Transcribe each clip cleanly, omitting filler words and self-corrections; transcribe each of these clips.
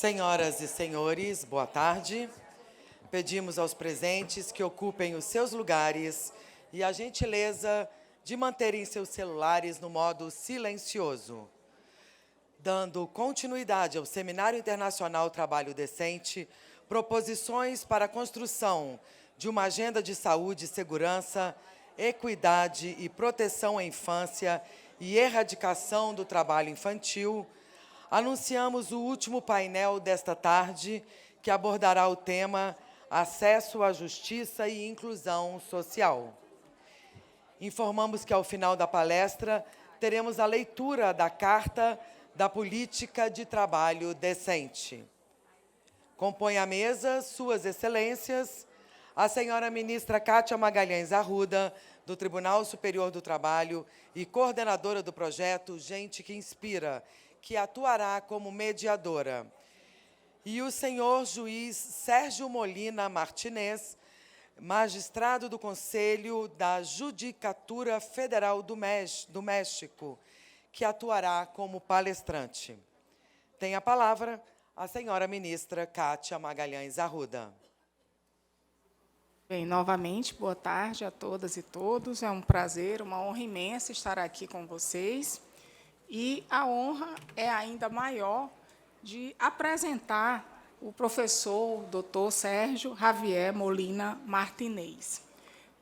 Senhoras e senhores, boa tarde. Pedimos aos presentes que ocupem os seus lugares e a gentileza de manterem seus celulares no modo silencioso. Dando continuidade ao Seminário Internacional Trabalho Decente, proposições para a construção de uma agenda de saúde, segurança, equidade e proteção à infância e erradicação do trabalho infantil, anunciamos o último painel desta tarde, que abordará o tema Acesso à Justiça e Inclusão Social. Informamos que, ao final da palestra, teremos a leitura da Carta da Política de Trabalho Decente. Compõe a mesa, Suas Excelências, a senhora ministra Kátia Magalhães Arruda, do Tribunal Superior do Trabalho e coordenadora do projeto Gente que Inspira, que atuará como mediadora, e o senhor juiz Sérgio Molina Martinez, magistrado do Conselho da Judicatura Federal do México, que atuará como palestrante. Tem a palavra a senhora ministra Kátia Magalhães Arruda. Bem, novamente, boa tarde a todas e todos. É um prazer, uma honra imensa estar aqui com vocês. E a honra é ainda maior de apresentar o professor Dr. Sérgio Javier Molina Martinez.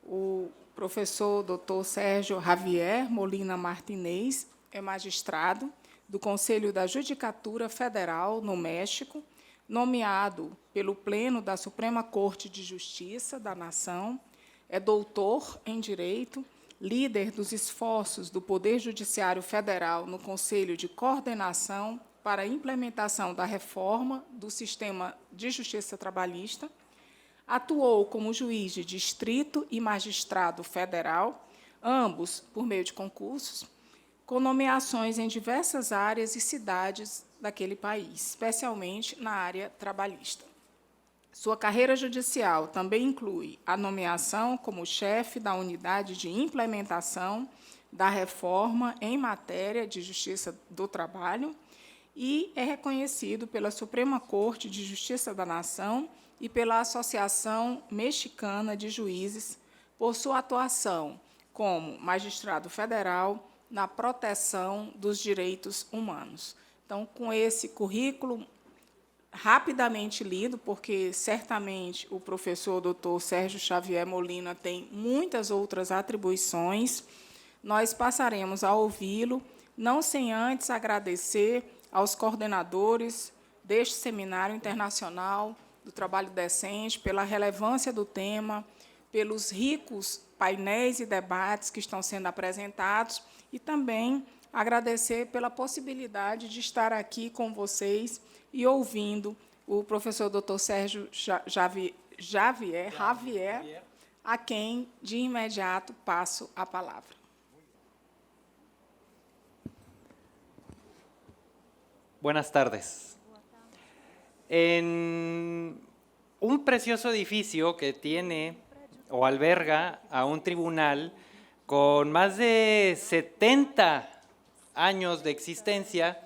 O professor Dr. Sérgio Javier Molina Martinez é magistrado do Conselho da Judicatura Federal no México, nomeado pelo Pleno da Suprema Corte de Justiça da Nação, é doutor em Direito, líder dos esforços do Poder Judiciário Federal no Conselho de Coordenação para a implementação da reforma do Sistema de Justiça Trabalhista, atuou como juiz de distrito e magistrado federal, ambos por meio de concursos, com nomeações em diversas áreas e cidades daquele país, especialmente na área trabalhista. Sua carreira judicial também inclui a nomeação como chefe da Unidade de Implementação da Reforma em Matéria de Justiça do Trabalho e é reconhecido pela Suprema Corte de Justiça da Nação e pela Associação Mexicana de Juízes por sua atuação como magistrado federal na proteção dos direitos humanos. Então, com esse currículo rapidamente lido, porque certamente o professor Dr. Sérgio Xavier Molina tem muitas outras atribuições, nós passaremos a ouvi-lo, não sem antes agradecer aos coordenadores deste Seminário Internacional do Trabalho Decente pela relevância do tema, pelos ricos painéis e debates que estão sendo apresentados e também agradecer pela possibilidade de estar aqui com vocês e ouvindo o professor Dr. Sérgio Javier, a quem, de imediato, passo a palavra. Buenas tardes. En un precioso edificio que tiene o alberga a un tribunal con más de 70 años de existencia,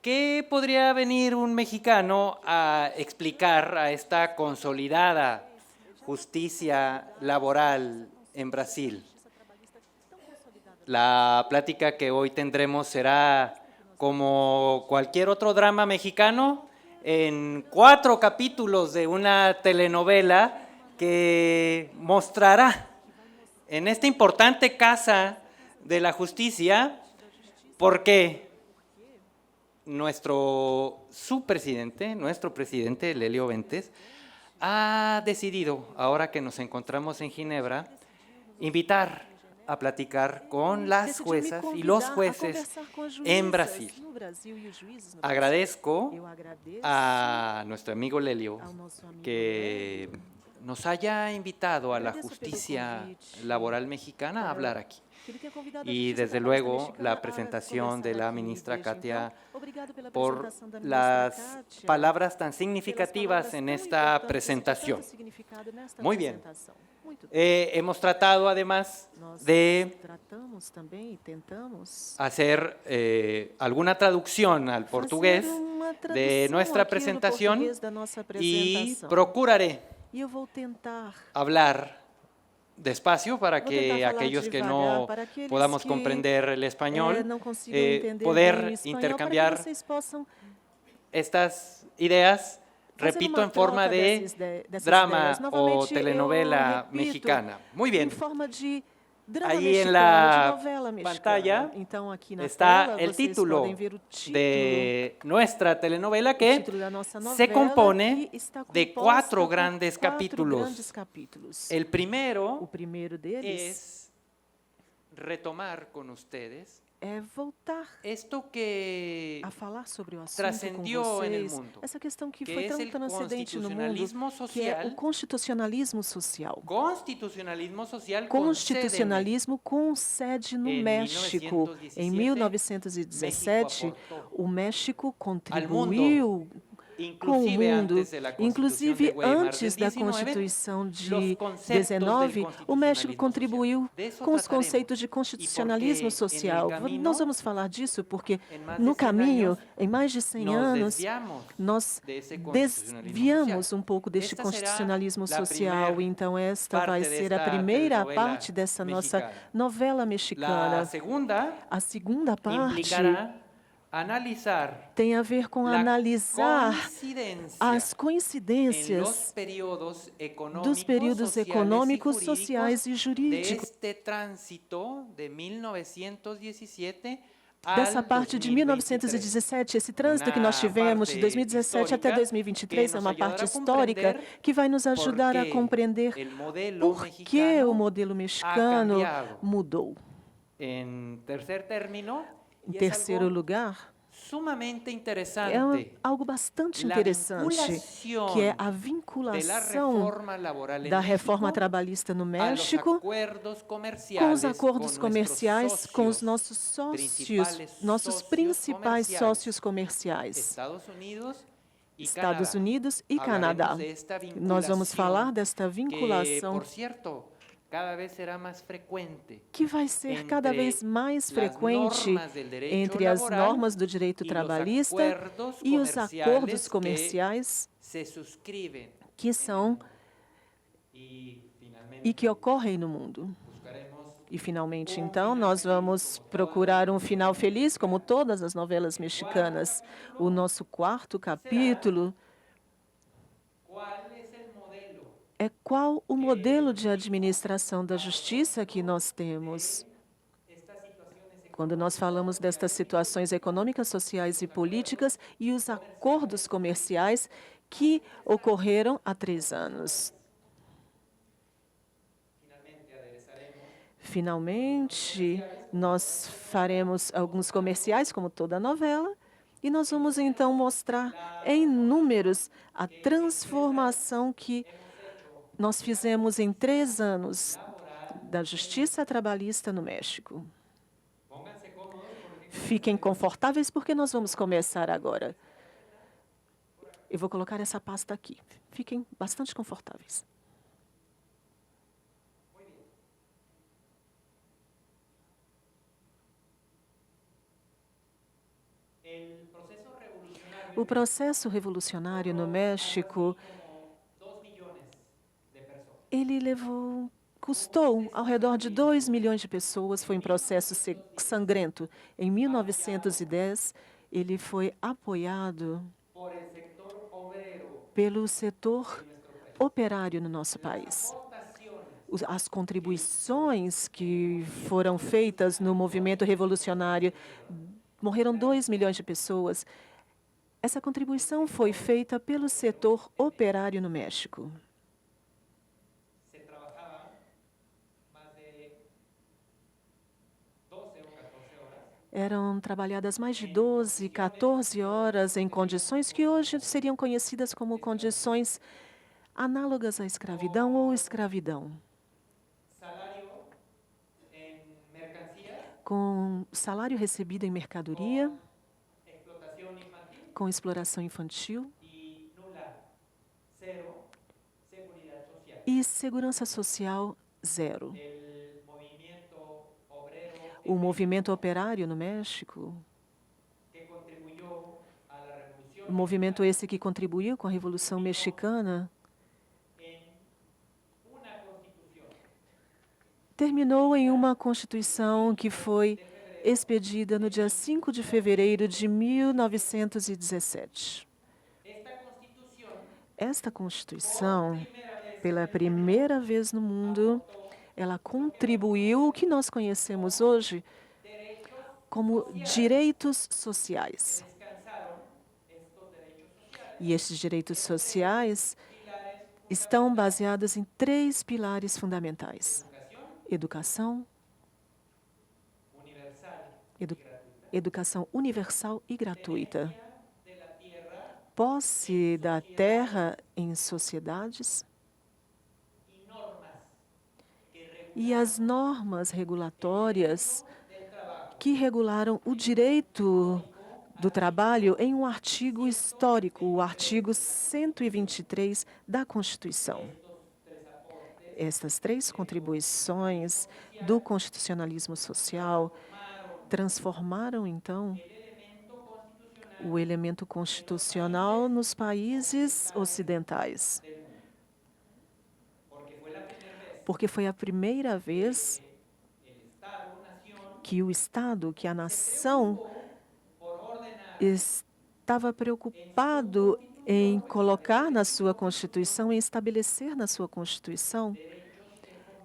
¿qué podría venir un mexicano a explicar a esta consolidada justicia laboral en Brasil? La plática que hoy tendremos será como cualquier otro drama mexicano, en 4 capítulos de una telenovela que mostrará en esta importante casa de la justicia por qué nuestro presidente, Lelio Ventes, ha decidido, ahora que nos encontramos en Ginebra, invitar a platicar con las juezas y los jueces en Brasil. Agradezco a nuestro amigo Lelio que nos haya invitado a la justicia laboral mexicana a hablar aquí. que ele tenha convidado a y Justiça desde Trabalhista luego Mexicana la a presentación de conversar la aqui. ministra Desde Katia então, obrigado pela por apresentação da ministra las Kátia, palabras tan pelas significativas palavras en tão esta importantes e de presentación. tanto significado nesta Muy bien. apresentação. Muito bem. Hemos tratado además Nós de tratamos também e tentamos hacer alguna traducción al portugués fazer uma de tradução nuestra aqui no presentación português da nossa y apresentação. procuraré E eu vou tentar hablar despacio para Vou que tentar falar aquellos que devagar no para aqueles podamos que, comprender el español não consigam entender bem o poder espanhol, intercambiar para que vocês possam estas ideas, fazer repito, uma en forma troca de dessas drama ideias. o Novamente, telenovela eu repito, mexicana. Muy bien. Em forma de drama Ahí mexicano, en la de novela mexicana. pantalla Então, aqui na está tela, el vocês título podem ver o título, de nuestra telenovela o que título da nossa novela, se compone que está de composta cuatro por grandes quatro capítulos. grandes capítulos. El O primero primeiro deles es retomar con ustedes é voltar esto que a falar sobre o assunto com trascendió en el vocês, mundo, essa questão que que foi es tão el transcendente no mundo, constitucionalismo que é o social, constitucionalismo social. constitucionalismo social con sede en Constitucionalismo com sede no Em México. Em 1917, México aportou o México al mundo, contribuiu com o inclusive mundo, antes de la Constitución inclusive de Weimar antes del da 19, Constituição de los conceptos 19, del o México constitucionalismo contribuiu social. De eso com os trataremos. conceitos de constitucionalismo Y porque social. en el camino, Nós vamos falar disso porque en más de no 100 caminho, años, em mais de 100 nos anos, desviamos nós de ese constitucionalismo desviamos social. um pouco deste Esta será constitucionalismo la social. primer Então, esta vai parte ser a desta primeira telenovela parte dessa nossa mexicana. novela La mexicana. segunda A segunda parte implicará analizar tem a ver com la analisar coincidencia as en los coincidências períodos dos períodos econômicos, sociais e de jurídicos este tránsito de 1917 dessa al parte de 2023. 1917, esse trânsito que nós tivemos de 2017 até 2023 é uma parte histórica que vai nos ajudar a compreender por que o modelo mexicano mudou. En tercer término, Em y es terceiro algo lugar, sumamente é interesante, algo bastante la interessante, vinculación que é a de la vinculação reforma laboral en da reforma México trabalhista no a los México acuerdos comerciales com os acordos con comerciais nuestros com os socios, nossos sócios, principais nossos socios principais comerciais, sócios comerciais, Estados Unidos y Estados Canadá. Unidos e Hablaremos Canadá. de esta Nós vamos falar vinculación desta que, vinculação por cierto, cada vez será más frecuente que vai ser cada entre vez mais las frequente normas del derecho entre as laboral normas do direito y los trabalhista acuerdos e os acordos comerciales comerciais se suscriben que são y e que ocorrem no mundo. buscaremos E, finalmente, então, nós vamos procurar um final feliz, como todas as novelas mexicanas. O nosso quarto capítulo cuál es el modelo é qual o modelo de administração da justiça que nós temos. Quando nós falamos destas situações econômicas, sociais e políticas e os acordos comerciais que ocorreram há 3 anos. Finalmente, nós faremos alguns comerciais, como toda a novela, e nós vamos então mostrar em números a transformação que nós fizemos em 3 anos da justiça trabalhista no México. Fiquem confortáveis, porque nós vamos começar agora. Eu vou colocar essa pasta aqui. Fiquem bastante confortáveis. O processo revolucionário no México, ele custou ao redor de 2 milhões de pessoas, foi um processo sangrento. Em 1910, ele foi apoiado pelo setor operário no nosso país. As contribuições que foram feitas no movimento revolucionário, morreram 2 milhões de pessoas. Essa contribuição foi feita pelo setor operário no México. Eram trabalhadas mais de 12, 14 horas em condições que hoje seriam conhecidas como condições análogas à escravidão ou escravidão. com salário recebido em mercadoria, com exploração infantil e segurança social zero. O movimento operário no México, o movimento esse que contribuiu com a Revolução Mexicana, terminou em uma Constituição que foi expedida no dia 5 de fevereiro de 1917. Esta Constituição, pela primeira vez no mundo, ela contribuiu o que nós conhecemos hoje como direitos sociais. E estes direitos sociais estão baseados em 3 pilares fundamentais: educação, educação universal e gratuita, posse da terra em sociedades e as normas regulatórias que regularam o direito do trabalho em um artigo histórico, o artigo 123 da Constituição. Estas 3 contribuições do constitucionalismo social transformaram, então, o elemento constitucional nos países ocidentais. Porque foi a primeira vez que o Estado, que a nação, estava preocupado em colocar na sua Constituição, em estabelecer na sua Constituição,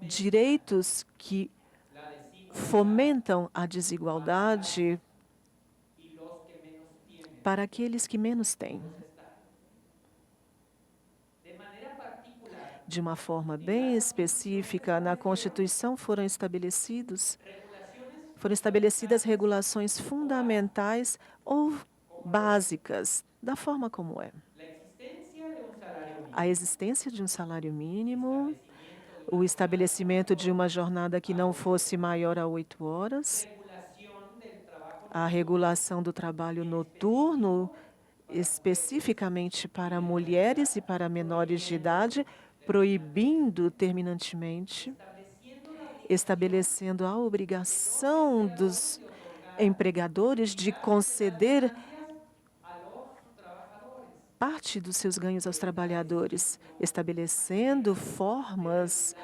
direitos que fomentam a desigualdade para aqueles que menos têm. De uma forma bem específica, na Constituição foram estabelecidas regulações fundamentais ou básicas, da forma como é. A existência de um salário mínimo, o estabelecimento de uma jornada que não fosse maior a 8 horas, a regulação do trabalho noturno, especificamente para mulheres e para menores de idade, proibindo terminantemente, estabelecendo a obrigação dos empregadores de conceder parte dos seus ganhos aos trabalhadores, estabelecendo formas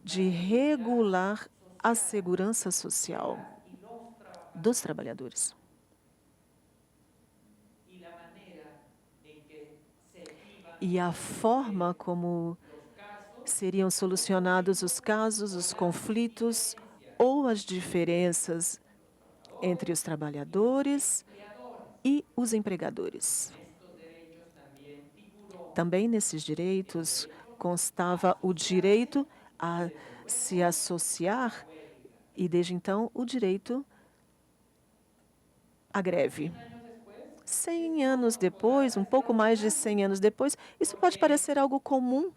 de regular a segurança social dos trabalhadores. E a forma como seriam solucionados os casos, os conflitos ou as diferenças entre os trabalhadores e os empregadores. Também nesses direitos constava o direito a se associar e, desde então, o direito à greve. 100 anos depois, um pouco mais de 100 anos depois, isso pode parecer algo comum,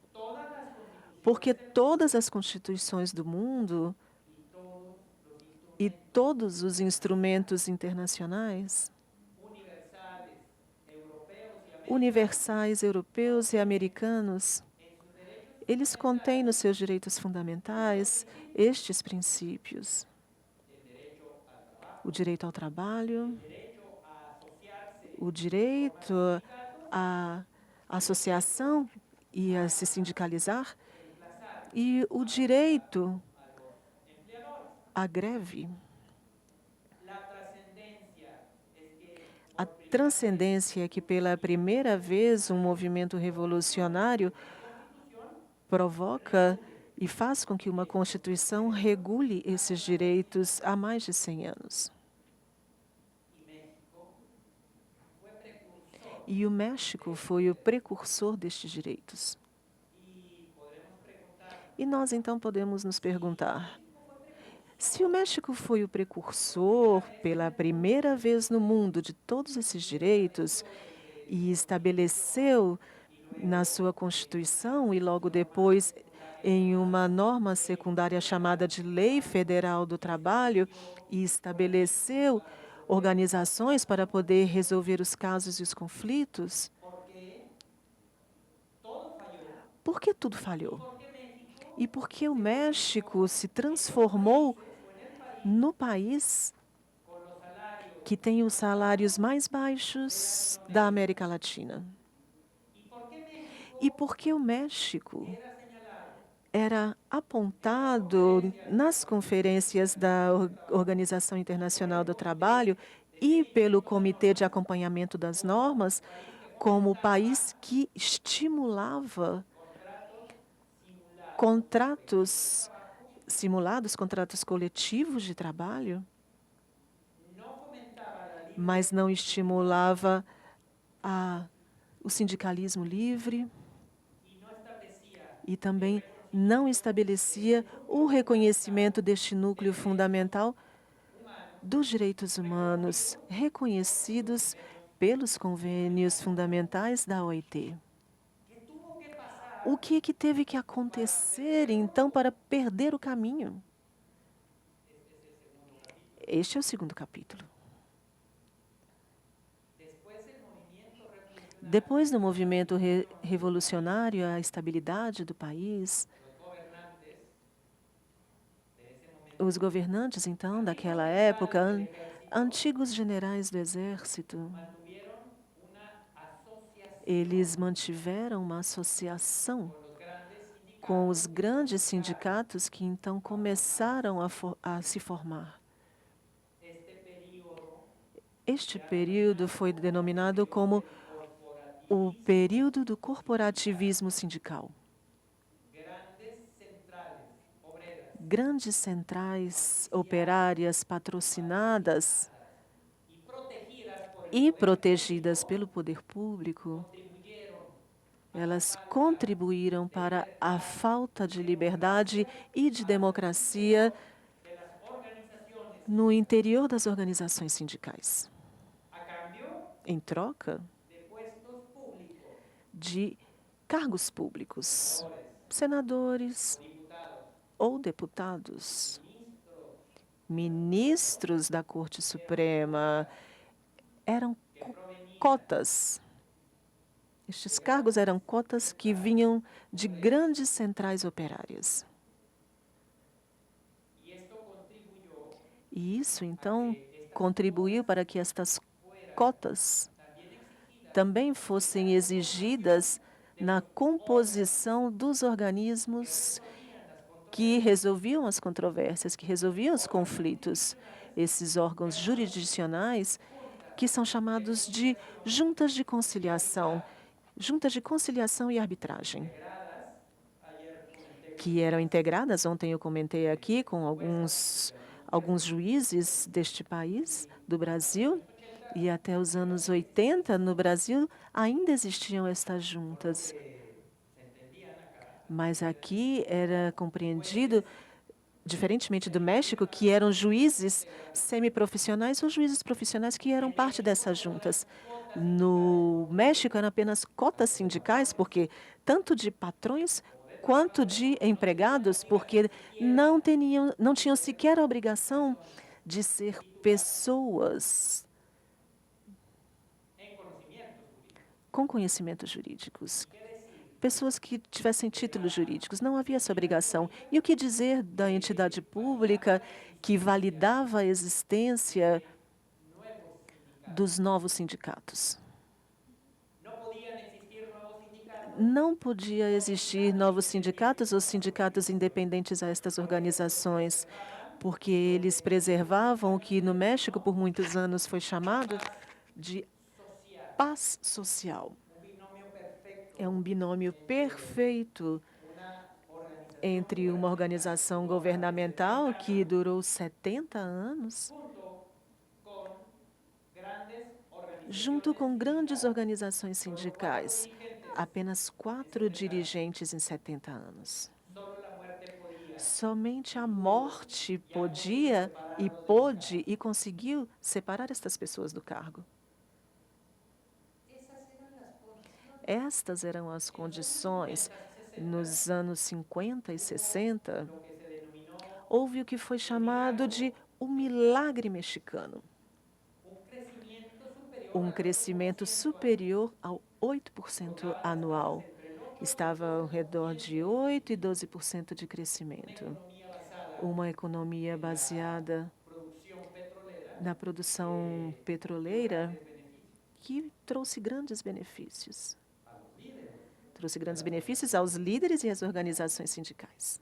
porque todas as constituições do mundo e todos os instrumentos internacionais universais, europeus e americanos, eles contêm nos seus direitos fundamentais estes princípios: o direito ao trabalho, o direito à associação e a se sindicalizar, e o direito à greve. A transcendência é que, pela primeira vez, um movimento revolucionário provoca e faz com que uma Constituição regule esses direitos há mais de 100 anos. E o México foi o precursor destes direitos. E nós, então, podemos nos perguntar: se o México foi o precursor, pela primeira vez no mundo, de todos esses direitos e estabeleceu na sua Constituição e logo depois em uma norma secundária chamada de Lei Federal do Trabalho e estabeleceu organizações para poder resolver os casos e os conflitos? Por que tudo falhou? E por que o México se transformou no país que tem os salários mais baixos da América Latina? E por que o México era apontado nas conferências da Organização Internacional do Trabalho e pelo Comitê de Acompanhamento das Normas como o país que estimulava contratos simulados, contratos coletivos de trabalho, mas não estimulava o sindicalismo livre e também não estabelecia o reconhecimento deste núcleo fundamental dos direitos humanos reconhecidos pelos convênios fundamentais da OIT. O que teve que acontecer, então, para perder o caminho? Este é o segundo capítulo. Depois do movimento revolucionário, a estabilidade do país, os governantes, então, daquela época, antigos generais do exército, eles mantiveram uma associação com os grandes sindicatos que então começaram a se formar. Este período foi denominado como o período do corporativismo sindical. Grandes centrais operárias patrocinadas e protegidas pelo poder público, elas contribuíram para a falta de liberdade e de democracia no interior das organizações sindicais. Em troca de cargos públicos, senadores ou deputados, ministros da Corte Suprema, eram cotas. Estes cargos eram cotas que vinham de grandes centrais operárias. E isso, então, contribuiu para que estas cotas também fossem exigidas na composição dos organismos que resolviam as controvérsias, que resolviam os conflitos. Esses órgãos jurisdicionais que são chamados de juntas de conciliação e arbitragem, que eram integradas, ontem eu comentei aqui, com alguns juízes deste país, do Brasil, e até os anos 80, no Brasil, ainda existiam estas juntas. Mas aqui era compreendido, diferentemente do México, que eram juízes semiprofissionais ou juízes profissionais que eram parte dessas juntas. No México, eram apenas cotas sindicais, porque tanto de patrões quanto de empregados, porque não tinham sequer a obrigação de ser pessoas com conhecimentos jurídicos. Pessoas que tivessem títulos jurídicos, não havia essa obrigação. E o que dizer da entidade pública que validava a existência dos novos sindicatos? Não podia existir novos sindicatos ou sindicatos independentes a estas organizações, porque eles preservavam o que no México por muitos anos foi chamado de paz social. É um binômio perfeito entre uma organização governamental que durou 70 anos, junto com grandes organizações sindicais. Apenas 4 dirigentes em 70 anos. Somente a morte podia e pôde e conseguiu separar estas pessoas do cargo. Estas eram as condições. Nos anos 50 e 60, houve o que foi chamado de o milagre mexicano. Um crescimento superior ao 8% anual. Estava ao redor de 8% e 12% de crescimento. Uma economia baseada na produção petroleira que trouxe grandes benefícios. Trouxe grandes benefícios aos líderes e às organizações sindicais.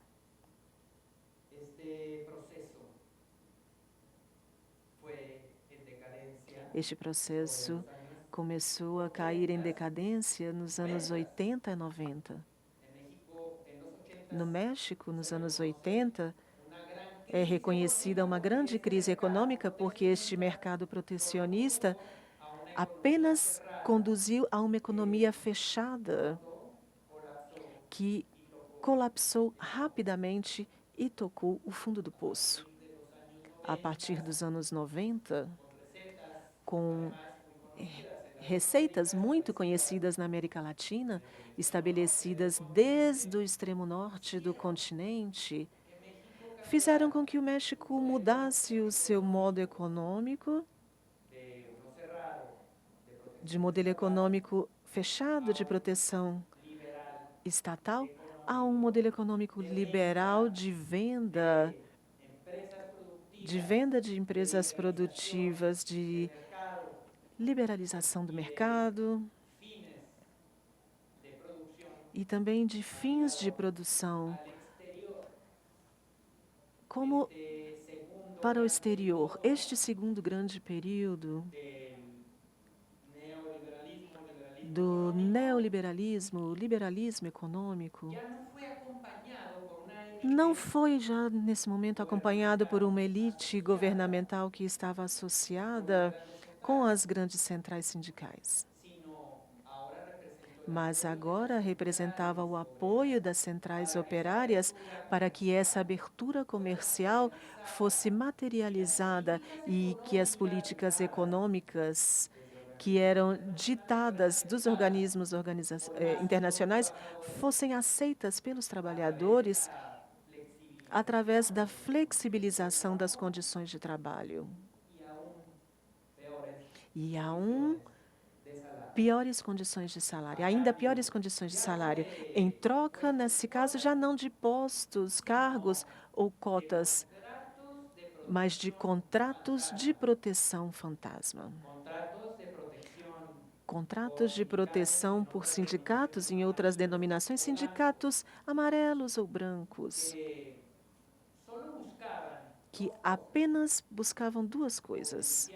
Este processo começou a cair em decadência nos anos 80 e 90. No México, nos anos 80, é reconhecida uma grande crise econômica porque este mercado protecionista apenas conduziu a uma economia fechada que colapsou rapidamente e tocou o fundo do poço. A partir dos anos 90, com receitas muito conhecidas na América Latina, estabelecidas desde o extremo norte do continente, fizeram com que o México mudasse o seu modo econômico, de modelo econômico fechado de proteção estatal, a um modelo econômico liberal de venda de empresas produtivas, de liberalização do mercado e também de fins de produção, como para o exterior. Este segundo grande período do neoliberalismo, liberalismo econômico, não foi já nesse momento acompanhado por uma elite governamental que estava associada com as grandes centrais sindicais, mas agora representava o apoio das centrais operárias para que essa abertura comercial fosse materializada e que as políticas econômicas que eram ditadas dos organismos internacionais fossem aceitas pelos trabalhadores através da flexibilização das condições de trabalho. E piores condições de salário, ainda piores condições de salário, em troca, nesse caso, já não de postos, cargos ou cotas, mas de contratos de proteção fantasma. Contratos de proteção por sindicatos em outras denominações, sindicatos amarelos ou brancos, que apenas buscavam duas coisas: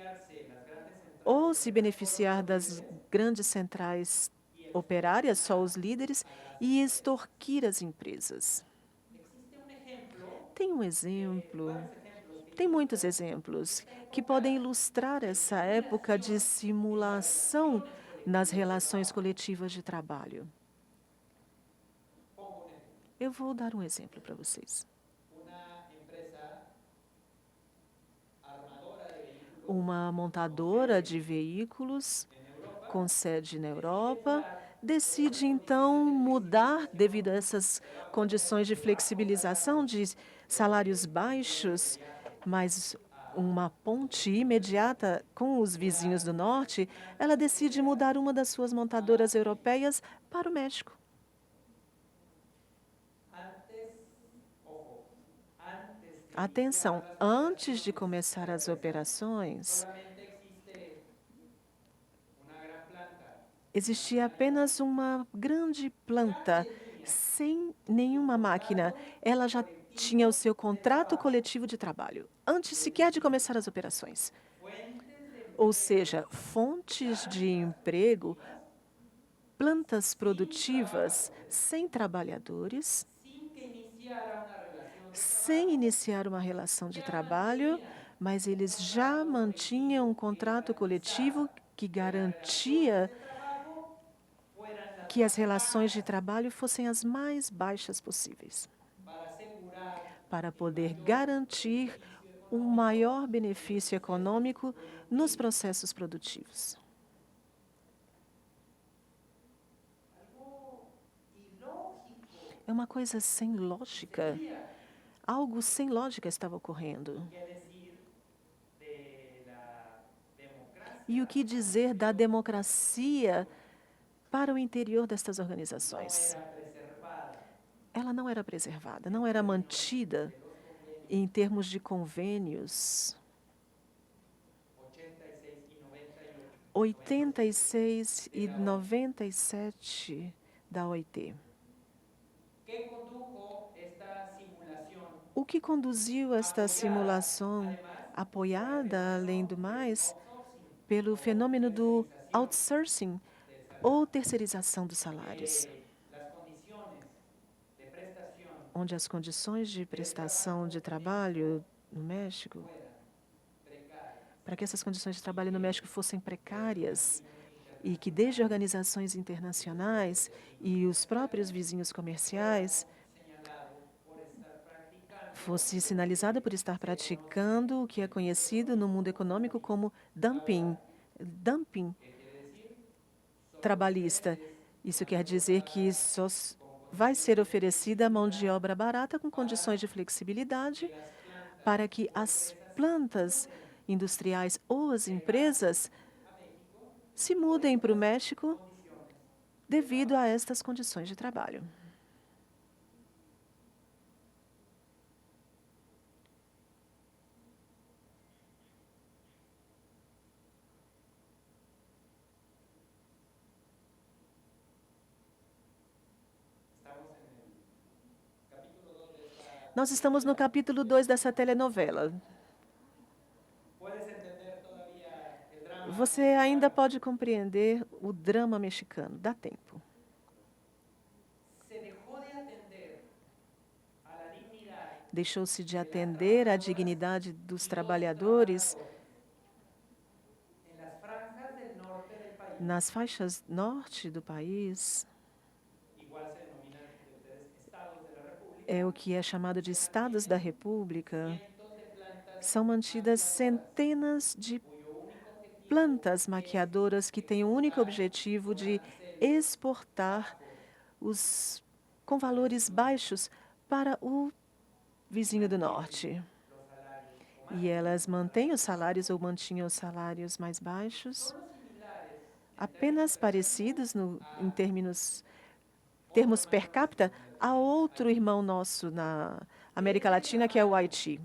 ou se beneficiar das grandes centrais operárias, só os líderes, e extorquir as empresas. Tem um exemplo, tem muitos exemplos que podem ilustrar essa época de simulação nas relações coletivas de trabalho. Eu vou dar um exemplo para vocês. Uma montadora de veículos com sede na Europa decide, então, mudar, devido a essas condições de flexibilização de salários baixos, mas uma ponte imediata com os vizinhos do norte, ela decide mudar uma das suas montadoras europeias para o México. Atenção, antes de começar as operações, existia apenas uma grande planta, sem nenhuma máquina. Ela já tinha o seu contrato coletivo de trabalho, antes sequer de começar as operações. Ou seja, fontes de emprego, plantas produtivas sem trabalhadores, sem iniciar uma relação de trabalho, mas eles já mantinham um contrato coletivo que garantia que as relações de trabalho fossem as mais baixas possíveis, para poder garantir um maior benefício econômico nos processos produtivos. É uma coisa sem lógica. Algo sem lógica estava ocorrendo. E o que dizer da democracia para o interior destas organizações? Ela não era preservada, não era mantida em termos de convênios. 86 e 97 da OIT. O que conduziu esta simulação, apoiada, além do mais, pelo fenômeno do outsourcing ou terceirização dos salários, onde as condições de prestação de trabalho no México, para que essas condições de trabalho no México fossem precárias e que desde organizações internacionais e os próprios vizinhos comerciais fosse sinalizada por estar praticando o que é conhecido no mundo econômico como dumping trabalhista. Isso quer dizer que só vai ser oferecida mão de obra barata com condições de flexibilidade para que as plantas industriais ou as empresas se mudem para o México devido a estas condições de trabalho. Nós estamos no capítulo 2 dessa telenovela. Você ainda pode compreender o drama mexicano. Dá tempo. Deixou-se de atender à dignidade dos trabalhadores nas faixas norte do país. É o que é chamado de Estados da República. São mantidas centenas de plantas maquiadoras que têm o único objetivo de exportar com valores baixos para o vizinho do norte. E elas mantêm os salários ou mantinham os salários mais baixos, apenas parecidos em termos per capita a outro irmão nosso na América Latina, que é o Haiti.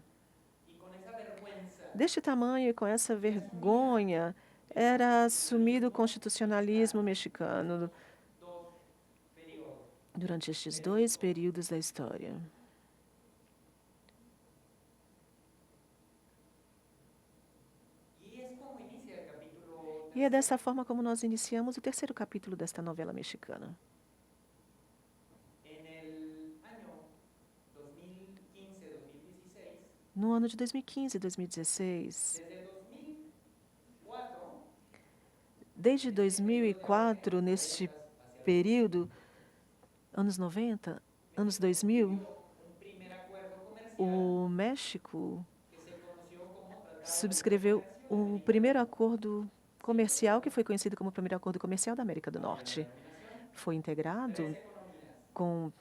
Deste tamanho e com essa vergonha, era assumido o constitucionalismo mexicano durante estes 2 períodos da história. E é dessa forma como nós iniciamos o 3º capítulo desta novela mexicana. No ano de 2015 e 2016, desde 2004, neste período, anos 90, anos 2000, o México subscreveu o primeiro acordo comercial, que foi conhecido como o primeiro acordo comercial da América do Norte. Foi integrado com,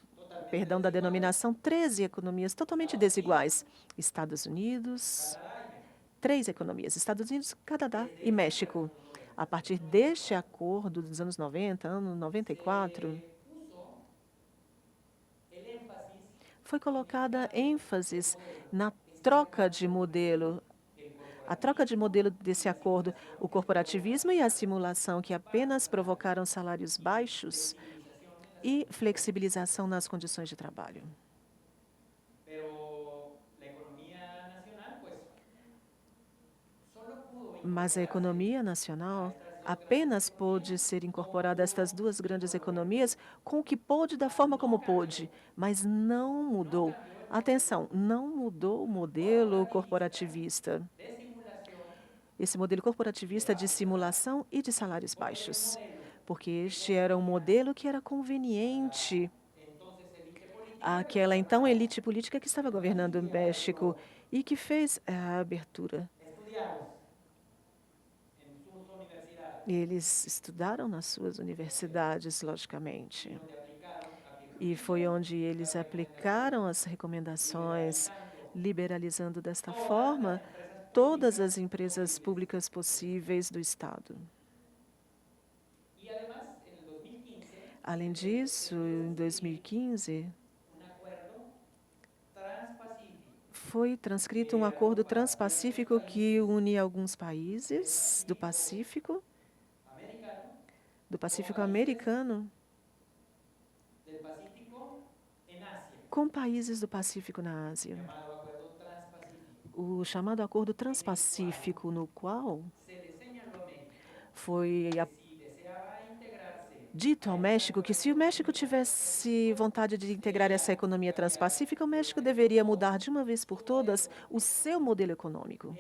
perdão da denominação, 13 economias totalmente desiguais. Estados Unidos, 3 economias, Estados Unidos, Canadá e México. A partir deste acordo dos anos 90, ano 94, foi colocada ênfase na troca de modelo. A troca de modelo desse acordo, o corporativismo e a simulação, que apenas provocaram salários baixos e flexibilização nas condições de trabalho. Mas a economia nacional apenas pôde ser incorporada a estas 2 grandes economias com o que pôde, da forma como pôde, mas não mudou. Atenção, não mudou o modelo corporativista. Esse modelo corporativista de simulação e de salários baixos, porque este era um modelo que era conveniente àquela então elite política que estava governando o México e que fez a abertura. Eles estudaram nas suas universidades, logicamente, E foi onde eles aplicaram as recomendações, liberalizando desta forma todas as empresas públicas possíveis do Estado. Além disso, em 2015, foi transcrito um acordo transpacífico que une alguns países do Pacífico americano, com países do Pacífico na Ásia. O chamado Acordo Transpacífico, no qual foi dito ao México que, se o México tivesse vontade de integrar essa economia transpacífica, o México deveria mudar de uma vez por todas o seu modelo econômico.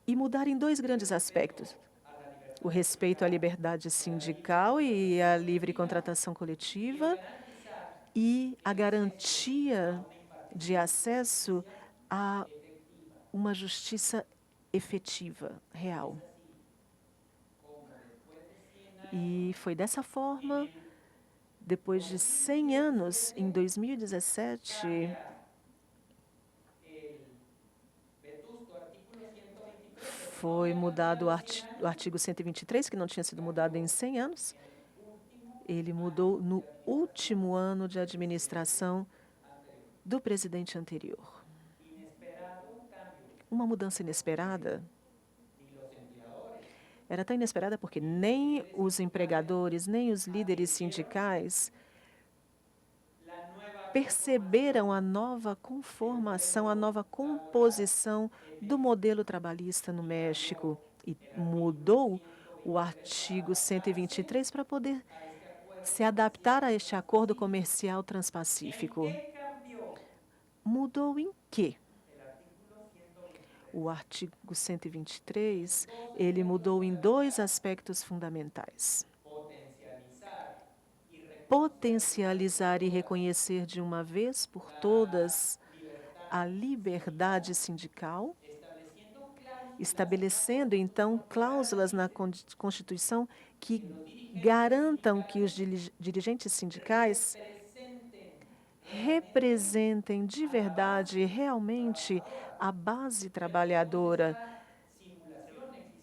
E mudar em dois grandes aspectos: o respeito à liberdade sindical e à livre contratação coletiva, e a garantia de acesso a uma justiça efetiva, real. E foi dessa forma, depois de 100 anos, em 2017, foi mudado o artigo 123, que não tinha sido mudado em 100 anos. Ele mudou no último ano de administração do presidente anterior. Uma mudança inesperada. Era tão inesperada porque nem os empregadores, nem os líderes sindicais perceberam a nova conformação, a nova composição do modelo trabalhista no México, e mudou o artigo 123 para poder se adaptar a este acordo comercial transpacífico. Mudou em quê? O artigo 123, ele mudou em dois aspectos fundamentais: potencializar e reconhecer de uma vez por todas a liberdade sindical, estabelecendo, então, cláusulas na Constituição que garantam que os dirigentes sindicais representem de verdade, realmente, a base trabalhadora.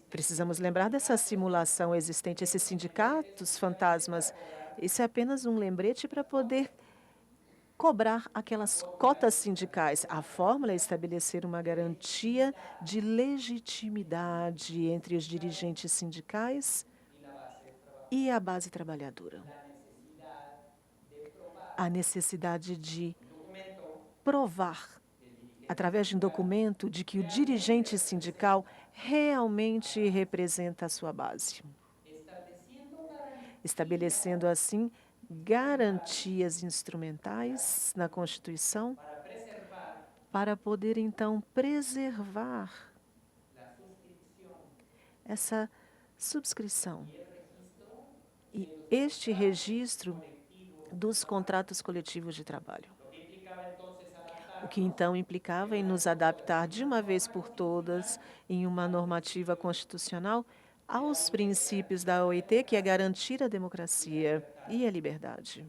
Precisamos lembrar dessa simulação existente, esses sindicatos fantasmas. Isso é apenas um lembrete para poder cobrar aquelas cotas sindicais. A fórmula é estabelecer uma garantia de legitimidade entre os dirigentes sindicais e a base trabalhadora. A necessidade de provar, através de um documento, de que o dirigente sindical realmente representa a sua base, estabelecendo, assim, garantias instrumentais na Constituição para poder, então, preservar essa subscrição e este registro dos contratos coletivos de trabalho. O que, então, implicava em nos adaptar de uma vez por todas, em uma normativa constitucional, aos princípios da OIT, que é garantir a democracia e a liberdade.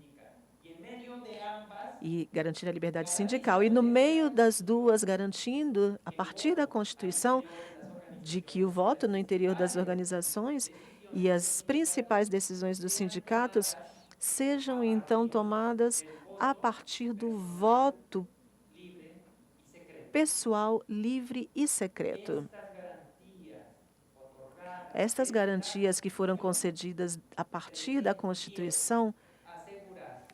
E garantir a liberdade sindical. E, no meio das duas, garantindo, a partir da Constituição, de que o voto no interior das organizações e as principais decisões dos sindicatos sejam, então, tomadas a partir do voto pessoal, livre e secreto. Estas garantias que foram concedidas a partir da Constituição,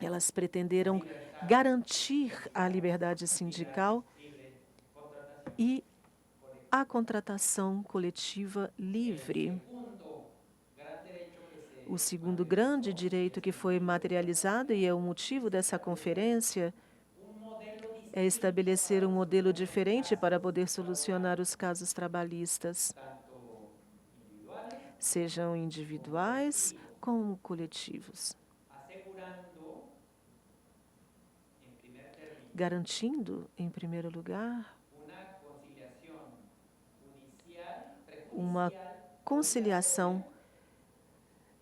elas pretenderam garantir a liberdade sindical e a contratação coletiva livre. O segundo grande direito que foi materializado, e é o motivo dessa conferência, é estabelecer um modelo diferente para poder solucionar os casos trabalhistas, sejam individuais como coletivos, garantindo, em primeiro lugar, uma conciliação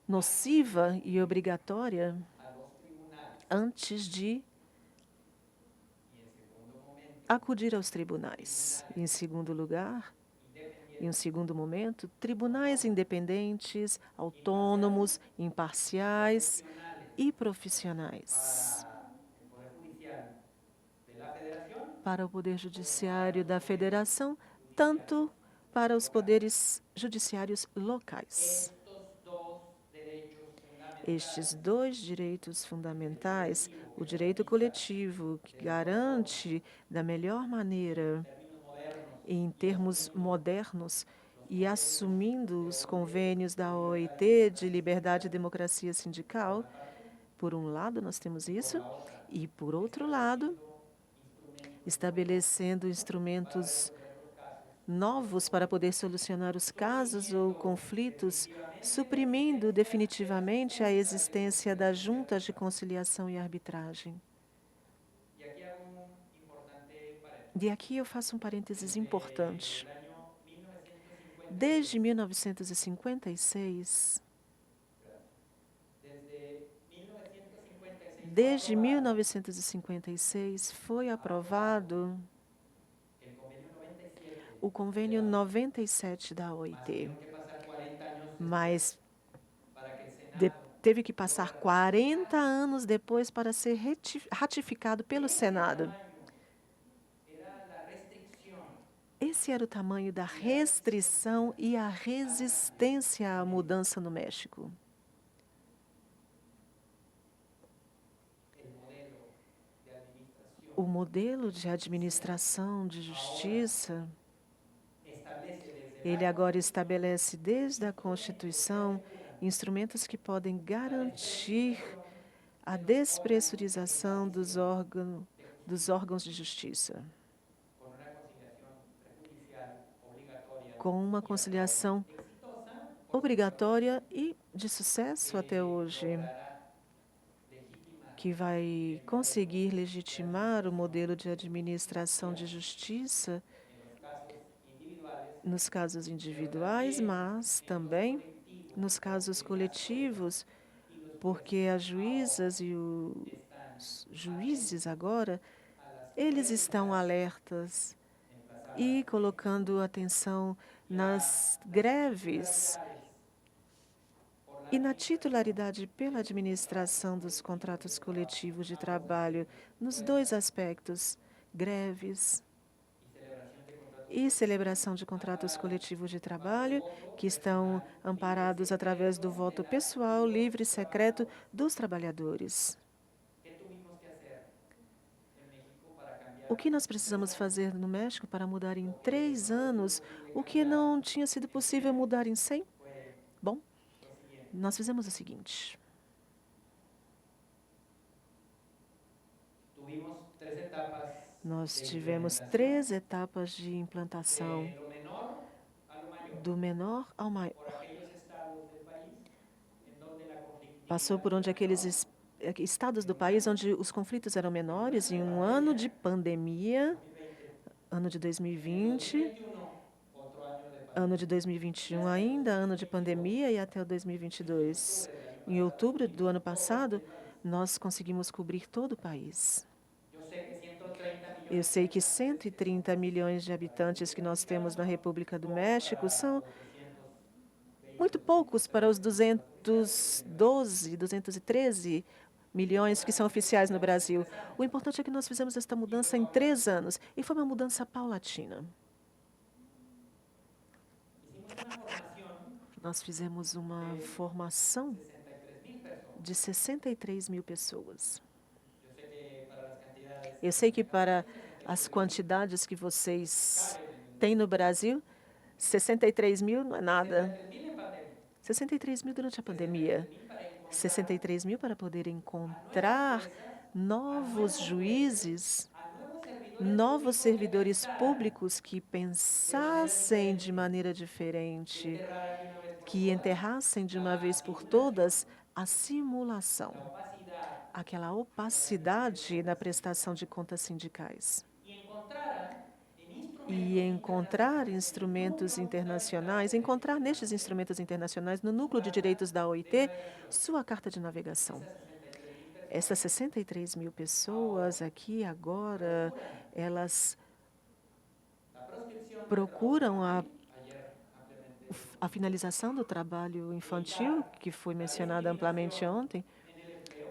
nociva e obrigatória antes de acudir aos tribunais. Em segundo lugar, em um segundo momento, tribunais independentes, autônomos, imparciais e profissionais. Para o Poder Judiciário da Federação, tanto para os poderes judiciários locais. Estes dois direitos fundamentais, o direito coletivo, que garante da melhor maneira, em termos modernos, e assumindo os convênios da OIT de liberdade e democracia sindical, por um lado nós temos isso, e por outro lado, estabelecendo instrumentos novos para poder solucionar os casos ou conflitos, suprimindo definitivamente a existência das juntas de conciliação e arbitragem. E aqui eu faço um parênteses importante. Desde 1956, foi aprovado o convênio 97 da OIT, mas teve que passar 40 anos depois para ser ratificado pelo Senado. Esse era o tamanho da restrição e a resistência à mudança no México. O modelo de administração de justiça, ele agora estabelece desde a Constituição instrumentos que podem garantir a despressurização dos órgãos de justiça, com uma conciliação obrigatória e de sucesso até hoje, que vai conseguir legitimar o modelo de administração de justiça nos casos individuais, mas também nos casos coletivos, porque as juízas e os juízes agora, eles estão alertas e colocando atenção nas greves e na titularidade pela administração dos contratos coletivos de trabalho, nos dois aspectos, greves e celebração de contratos coletivos de trabalho, que estão amparados através do voto pessoal, livre e secreto dos trabalhadores. O que nós precisamos fazer no México para mudar em 3 anos o que não tinha sido possível mudar em 100? Bom, nós fizemos o seguinte. Nós tivemos 3 etapas de implantação, do menor ao maior. Passou por onde aqueles estados do país onde os conflitos eram menores, em um ano de pandemia, ano de 2020, ano de 2021 ainda, ano de pandemia e até o 2022. Em outubro do ano passado, nós conseguimos cobrir todo o país. Eu sei que 130 milhões de habitantes que nós temos na República do México são muito poucos para os 213 milhões que são oficiais no Brasil. O importante é que nós fizemos esta mudança em 3 anos, e foi uma mudança paulatina. Nós fizemos uma formação de 63 mil pessoas. Eu sei que para as quantidades que vocês têm no Brasil, 63 mil não é nada. 63 mil durante a pandemia. 63 mil para poder encontrar novos juízes, novos servidores públicos que pensassem de maneira diferente, que enterrassem de uma vez por todas a simulação, aquela opacidade na prestação de contas sindicais. E encontrar instrumentos internacionais, encontrar nestes instrumentos internacionais, no núcleo de direitos da OIT, sua carta de navegação. Essas 63 mil pessoas aqui agora, elas procuram a finalização do trabalho infantil, que foi mencionada amplamente ontem,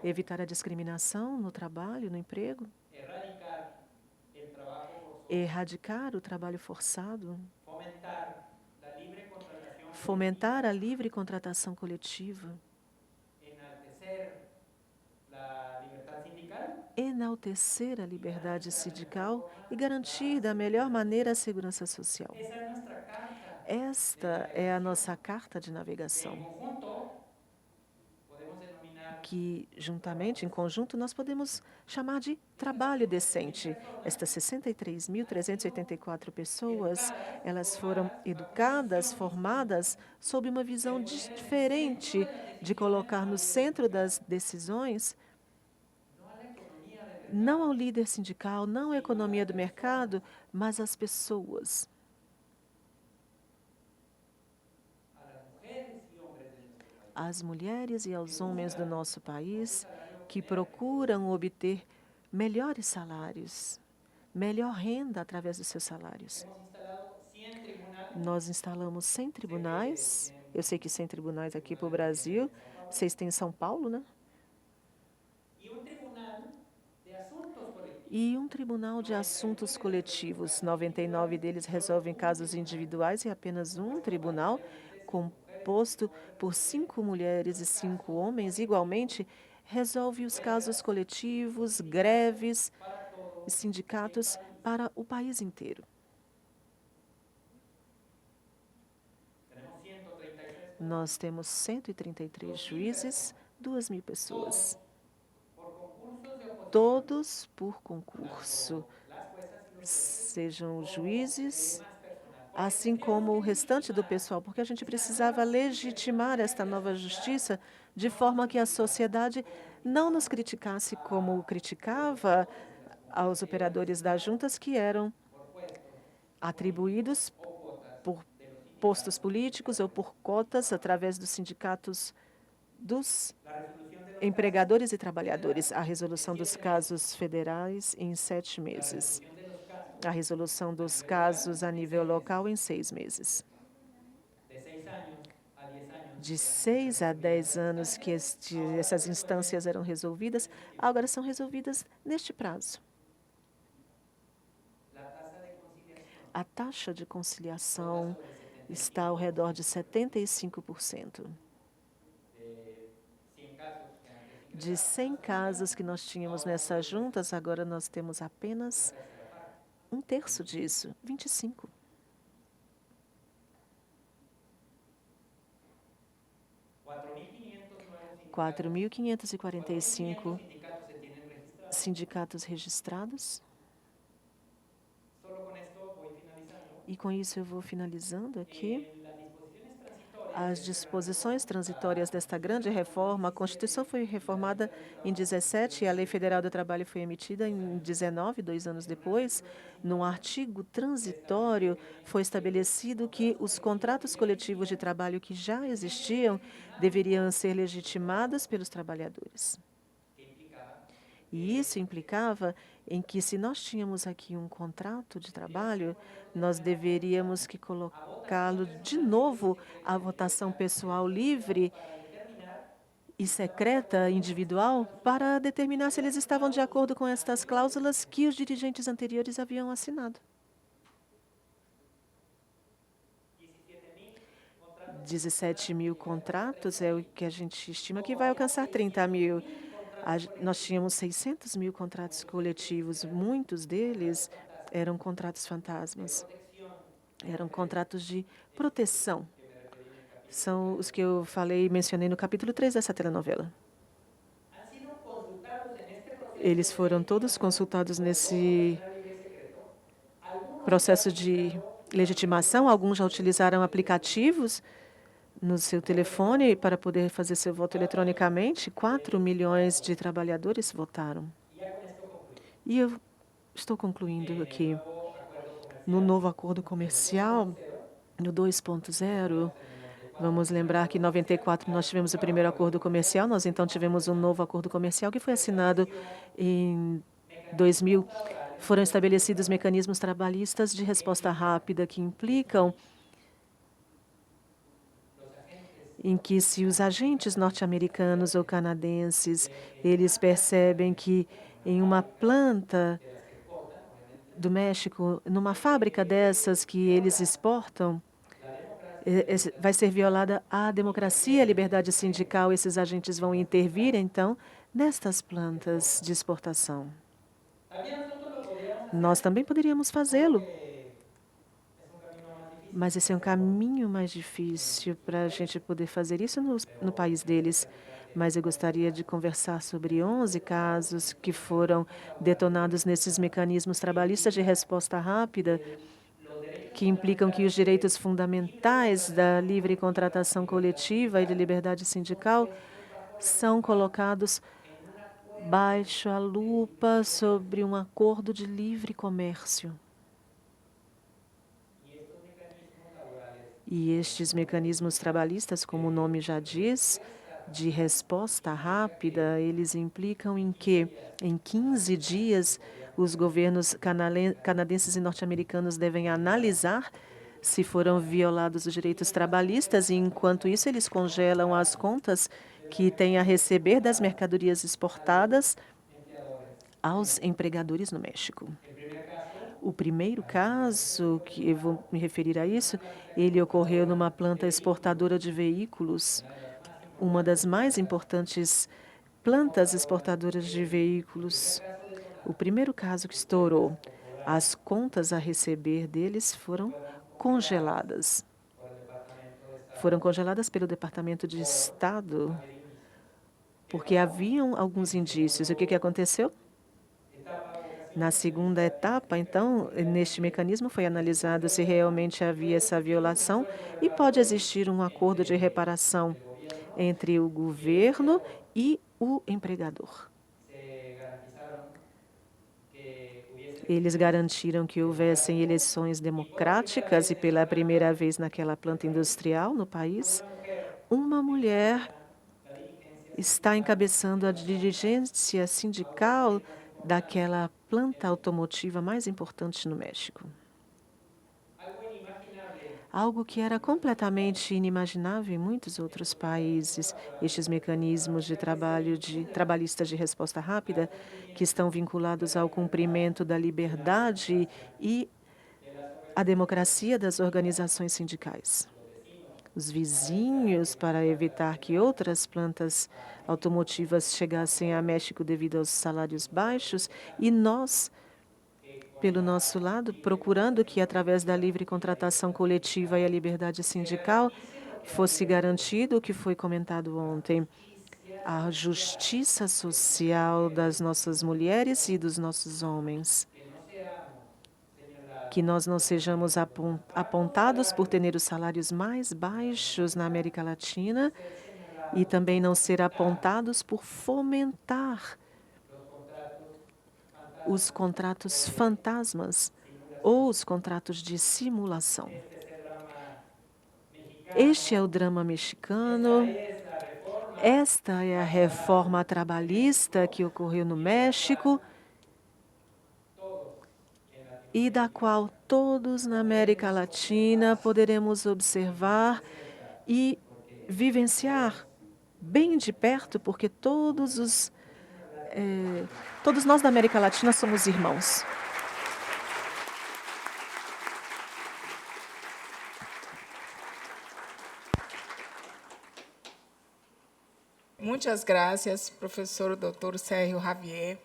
evitar a discriminação no trabalho, no emprego, erradicar o trabalho forçado, fomentar a livre contratação coletiva, enaltecer a liberdade sindical e garantir da melhor maneira a segurança social. Esta é a nossa carta de navegação, que juntamente, em conjunto, nós podemos chamar de trabalho decente. Estas 63.384 pessoas, elas foram educadas, formadas sob uma visão diferente de colocar no centro das decisões não ao líder sindical, não à economia do mercado, mas às pessoas. Às mulheres e aos homens do nosso país que procuram obter melhores salários, melhor renda através dos seus salários. Nós instalamos 100 tribunais. Eu sei que 100 tribunais aqui para o Brasil. Vocês têm em São Paulo, né? E um tribunal de assuntos coletivos. 99 deles resolvem casos individuais e apenas um tribunal, composto por 5 mulheres e 5 homens, igualmente, resolve os casos coletivos, greves e sindicatos para o país inteiro. Nós temos 133 juízes, 2.000 pessoas. Todos por concurso, sejam juízes, assim como o restante do pessoal, porque a gente precisava legitimar esta nova justiça de forma que a sociedade não nos criticasse como criticava aos operadores das juntas que eram atribuídos por postos políticos ou por cotas através dos sindicatos dos empregadores e trabalhadores. A resolução dos casos federais em 7 meses. A resolução dos casos a nível local em 6 meses. De 6 a 10 anos que essas instâncias eram resolvidas, agora são resolvidas neste prazo. A taxa de conciliação está ao redor de 75%. De 100 casos que nós tínhamos nessas juntas, agora nós temos apenas 1/3 disso, 25. – 4.545 sindicatos registrados. E com isso eu vou finalizando aqui. As disposições transitórias desta grande reforma, a Constituição foi reformada em 17 e a Lei Federal do Trabalho foi emitida em 19, 2 anos depois. Num artigo transitório, foi estabelecido que os contratos coletivos de trabalho que já existiam deveriam ser legitimados pelos trabalhadores. E isso implicava em que, se nós tínhamos aqui um contrato de trabalho, nós deveríamos que colocá-lo de novo à votação pessoal livre e secreta, individual, para determinar se eles estavam de acordo com estas cláusulas que os dirigentes anteriores haviam assinado. 17.000 contratos é o que a gente estima que vai alcançar 30.000. Nós tínhamos 600.000 contratos coletivos, muitos deles eram contratos fantasmas, eram contratos de proteção. São os que eu mencionei no capítulo 3 dessa telenovela. Eles foram todos consultados nesse processo de legitimação. Alguns já utilizaram aplicativos no seu telefone para poder fazer seu voto eletronicamente. 4 milhões de trabalhadores votaram. E eu estou concluindo aqui. No novo acordo comercial, no 2.0, Vamos lembrar que em 94 nós tivemos o primeiro acordo comercial, nós então tivemos um novo acordo comercial que foi assinado em 2000. Foram estabelecidos mecanismos trabalhistas de resposta rápida que implicam em que, se os agentes norte-americanos ou canadenses, eles percebem que em uma planta do México, numa fábrica dessas que eles exportam, vai ser violada a democracia, a liberdade sindical, esses agentes vão intervir, então, nestas plantas de exportação. Nós também poderíamos fazê-lo, mas esse é um caminho mais difícil para a gente poder fazer isso no país deles. Mas eu gostaria de conversar sobre 11 casos que foram detonados nesses mecanismos trabalhistas de resposta rápida, que implicam que os direitos fundamentais da livre contratação coletiva e de liberdade sindical são colocados baixo a lupa sobre um acordo de livre comércio. E estes mecanismos trabalhistas, como o nome já diz, de resposta rápida, eles implicam em que, em 15 dias, os governos canadenses e norte-americanos devem analisar se foram violados os direitos trabalhistas, e, enquanto isso, eles congelam as contas que têm a receber das mercadorias exportadas aos empregadores no México. O primeiro caso, que eu vou me referir a isso, ele ocorreu numa planta exportadora de veículos, uma das mais importantes plantas exportadoras de veículos. O primeiro caso que estourou, as contas a receber deles foram congeladas. Foram congeladas pelo Departamento de Estado, porque haviam alguns indícios. O que aconteceu? Na segunda etapa, então, neste mecanismo foi analisado se realmente havia essa violação e pode existir um acordo de reparação entre o governo e o empregador. Eles garantiram que houvessem eleições democráticas e, pela primeira vez naquela planta industrial no país, uma mulher está encabeçando a dirigência sindical daquela planta automotiva mais importante no México. Algo que era completamente inimaginável em muitos outros países. Estes mecanismos de trabalho trabalhistas de resposta rápida, que estão vinculados ao cumprimento da liberdade e à democracia das organizações sindicais. Os vizinhos, para evitar que outras plantas automotivas chegassem a México devido aos salários baixos, e nós, pelo nosso lado, procurando que, através da livre contratação coletiva e a liberdade sindical, fosse garantido o que foi comentado ontem, a justiça social das nossas mulheres e dos nossos homens. Que nós não sejamos apontados por ter os salários mais baixos na América Latina e também não ser apontados por fomentar os contratos fantasmas ou os contratos de simulação. Este é o drama mexicano. Esta é a reforma trabalhista que ocorreu no México e da qual todos na América Latina poderemos observar e vivenciar bem de perto, porque todos nós da América Latina somos irmãos. Muitas graças, professor Dr. Sérgio Javier.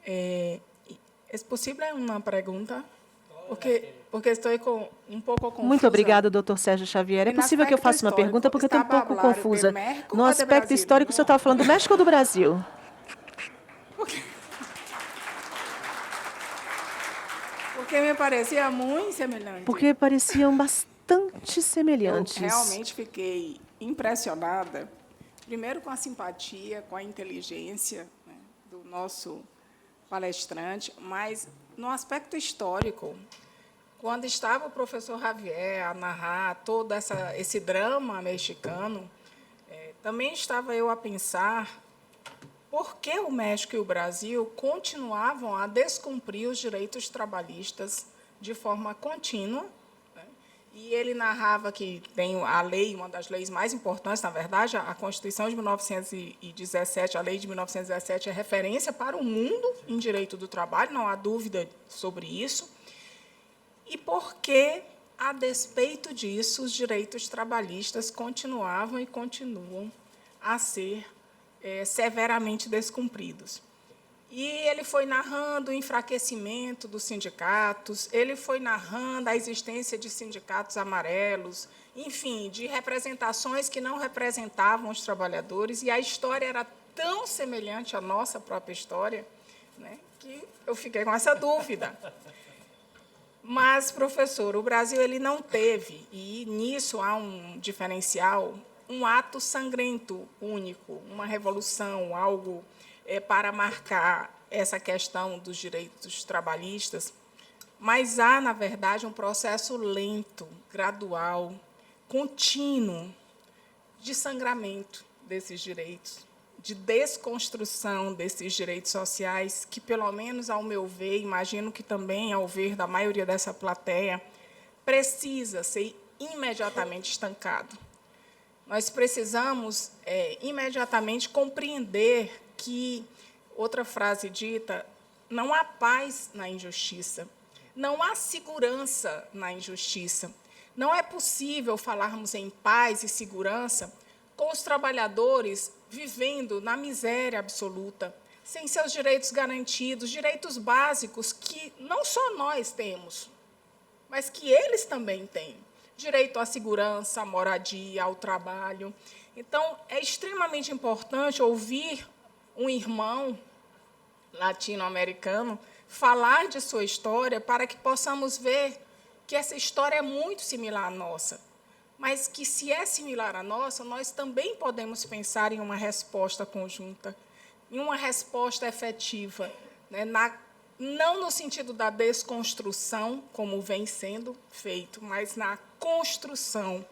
É possível uma pergunta? Porque estou um pouco confusa. Muito obrigado, Dr. Sérgio Xavier. É possível que eu faça uma pergunta, porque eu estou um pouco confusa. No aspecto histórico, o senhor estava falando do México ou do Brasil? Porque me parecia muito semelhante. Porque pareciam bastante semelhantes. Eu realmente fiquei impressionada, primeiro com a simpatia, com a inteligência, né, do nosso palestrante, mas no aspecto histórico, quando estava o professor Javier a narrar todo esse drama mexicano, também estava eu a pensar por que o México e o Brasil continuavam a descumprir os direitos trabalhistas de forma contínua. E ele narrava que tem a lei, uma das leis mais importantes, na verdade, a Constituição de 1917, a lei de 1917 é referência para o mundo em direito do trabalho, não há dúvida sobre isso. E por que, a despeito disso, os direitos trabalhistas continuavam e continuam a ser severamente descumpridos? E ele foi narrando o enfraquecimento dos sindicatos, ele foi narrando a existência de sindicatos amarelos, enfim, de representações que não representavam os trabalhadores, e a história era tão semelhante à nossa própria história, né, que eu fiquei com essa dúvida. Mas, professor, o Brasil ele não teve, e nisso há um diferencial, um ato sangrento único, uma revolução, algo para marcar essa questão dos direitos trabalhistas, mas há, na verdade, um processo lento, gradual, contínuo, de sangramento desses direitos, de desconstrução desses direitos sociais, que, pelo menos ao meu ver, imagino que também ao ver da maioria dessa plateia, precisa ser imediatamente estancado. Nós precisamos imediatamente compreender que, outra frase dita, não há paz na injustiça, não há segurança na injustiça. Não é possível falarmos em paz e segurança com os trabalhadores vivendo na miséria absoluta, sem seus direitos garantidos, direitos básicos que não só nós temos, mas que eles também têm. Direito à segurança, à moradia, ao trabalho. Então, é extremamente importante ouvir um irmão latino-americano falar de sua história para que possamos ver que essa história é muito similar à nossa, mas que, se é similar à nossa, nós também podemos pensar em uma resposta conjunta, em uma resposta efetiva, né, não no sentido da desconstrução, como vem sendo feito, mas na construção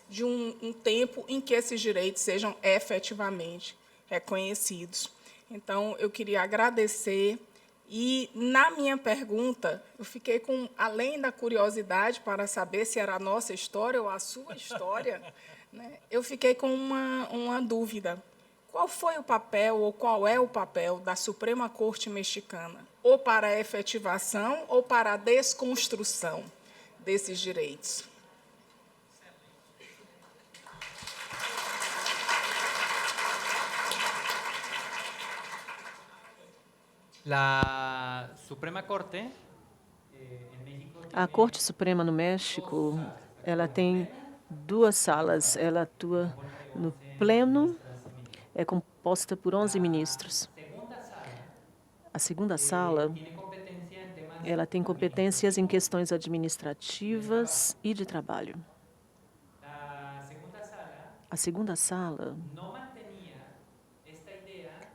de um tempo em que esses direitos sejam efetivamente reconhecidos. Então, eu queria agradecer. E, na minha pergunta, eu fiquei com, além da curiosidade para saber se era a nossa história ou a sua história, né, eu fiquei com uma dúvida. Qual foi o papel, ou qual é o papel da Suprema Corte Mexicana, ou para a efetivação ou para a desconstrução desses direitos? La Suprema Corte A Corte Suprema no México, ela tem duas salas. Ela atua no Pleno, é composta por 11 ministros. A segunda sala, ela tem competências em questões administrativas e de trabalho. A segunda sala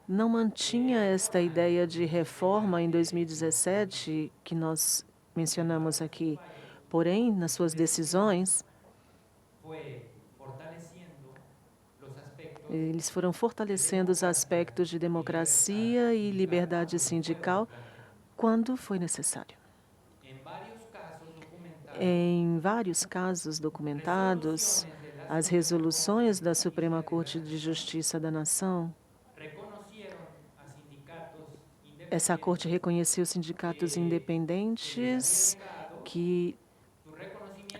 não mantinha esta ideia de reforma em 2017, que nós mencionamos aqui. Porém, nas suas decisões, eles foram fortalecendo os aspectos de democracia e liberdade sindical quando foi necessário. Em vários casos documentados, as resoluções da Suprema Corte de Justiça da Nação, essa corte reconheceu sindicatos independentes que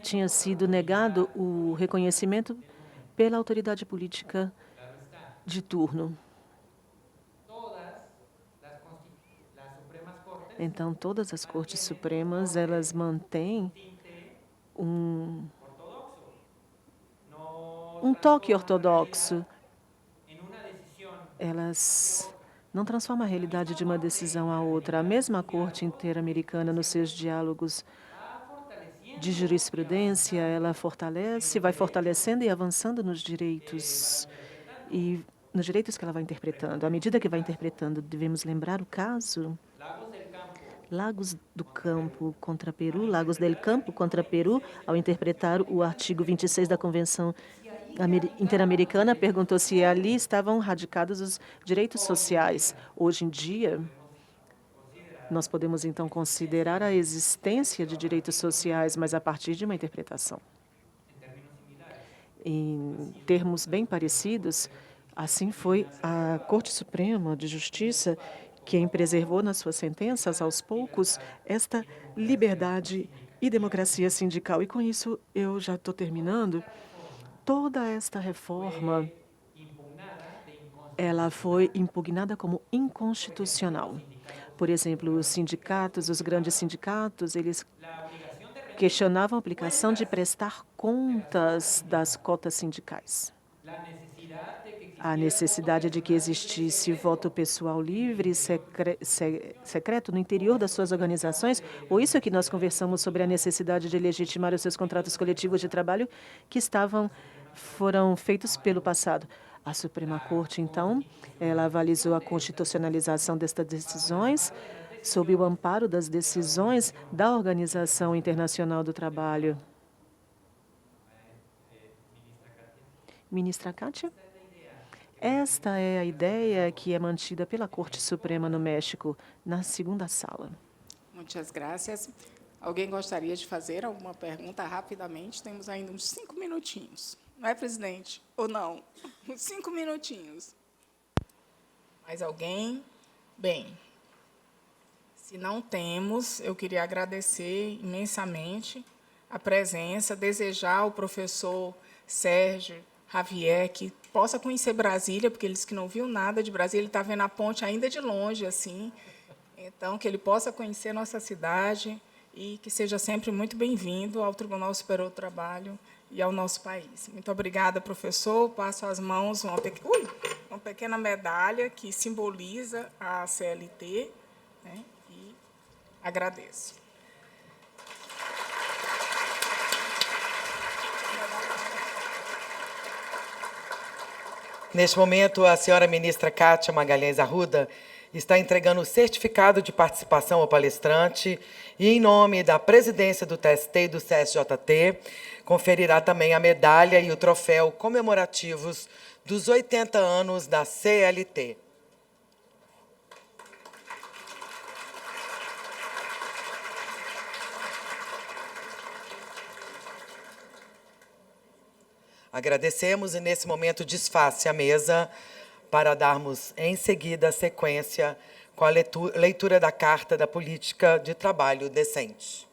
tinha sido negado o reconhecimento pela autoridade política de turno. Então, todas as cortes supremas, elas mantêm um toque ortodoxo. Elas não transformam a realidade de uma decisão a outra. A mesma Corte Interamericana, nos seus diálogos de jurisprudência, ela vai fortalecendo e avançando nos direitos que ela vai interpretando. À medida que vai interpretando, devemos lembrar o caso Lagos do Campo contra Peru, Lagos del Campo contra Peru, ao interpretar o artigo 26 da Convenção Interamericana, perguntou se ali estavam radicados os direitos sociais. Hoje em dia, nós podemos, então, considerar a existência de direitos sociais, mas a partir de uma interpretação. Em termos bem parecidos, assim foi a Corte Suprema de Justiça quem preservou nas suas sentenças, aos poucos, esta liberdade e democracia sindical. E com isso, eu já estou terminando. Toda esta reforma, ela foi impugnada como inconstitucional. Por exemplo, os sindicatos, os grandes sindicatos, eles questionavam a aplicação de prestar contas das cotas sindicais. A necessidade de que existisse voto pessoal livre e secreto no interior das suas organizações, ou isso é que nós conversamos sobre a necessidade de legitimar os seus contratos coletivos de trabalho que foram feitos pelo passado. A Suprema Corte, então, ela avalizou a constitucionalização destas decisões sob o amparo das decisões da Organização Internacional do Trabalho. Ministra Kátia? Esta é a ideia que é mantida pela Corte Suprema no México, na segunda sala. Muitas graças. Alguém gostaria de fazer alguma pergunta rapidamente? Temos ainda uns 5 minutinhos. Não é, presidente? Ou não? Uns 5 minutinhos. Mais alguém? Bem, se não temos, eu queria agradecer imensamente a presença, desejar ao professor Sérgio Javier que possa conhecer Brasília, porque ele disse que não viu nada de Brasília, ele está vendo a ponte ainda de longe, assim. Então, que ele possa conhecer nossa cidade e que seja sempre muito bem-vindo ao Tribunal Superior do Trabalho e ao nosso país. Muito obrigada, professor. Passo às mãos uma pequena medalha que simboliza a CLT, né, e agradeço. Neste momento, a senhora ministra Kátia Magalhães Arruda está entregando o certificado de participação ao palestrante e, em nome da presidência do TST e do CSJT, conferirá também a medalha e o troféu comemorativos dos 80 anos da CLT. Agradecemos e, nesse momento, desface a mesa para darmos, em seguida, sequência com a leitura da Carta da Política de Trabalho Decente.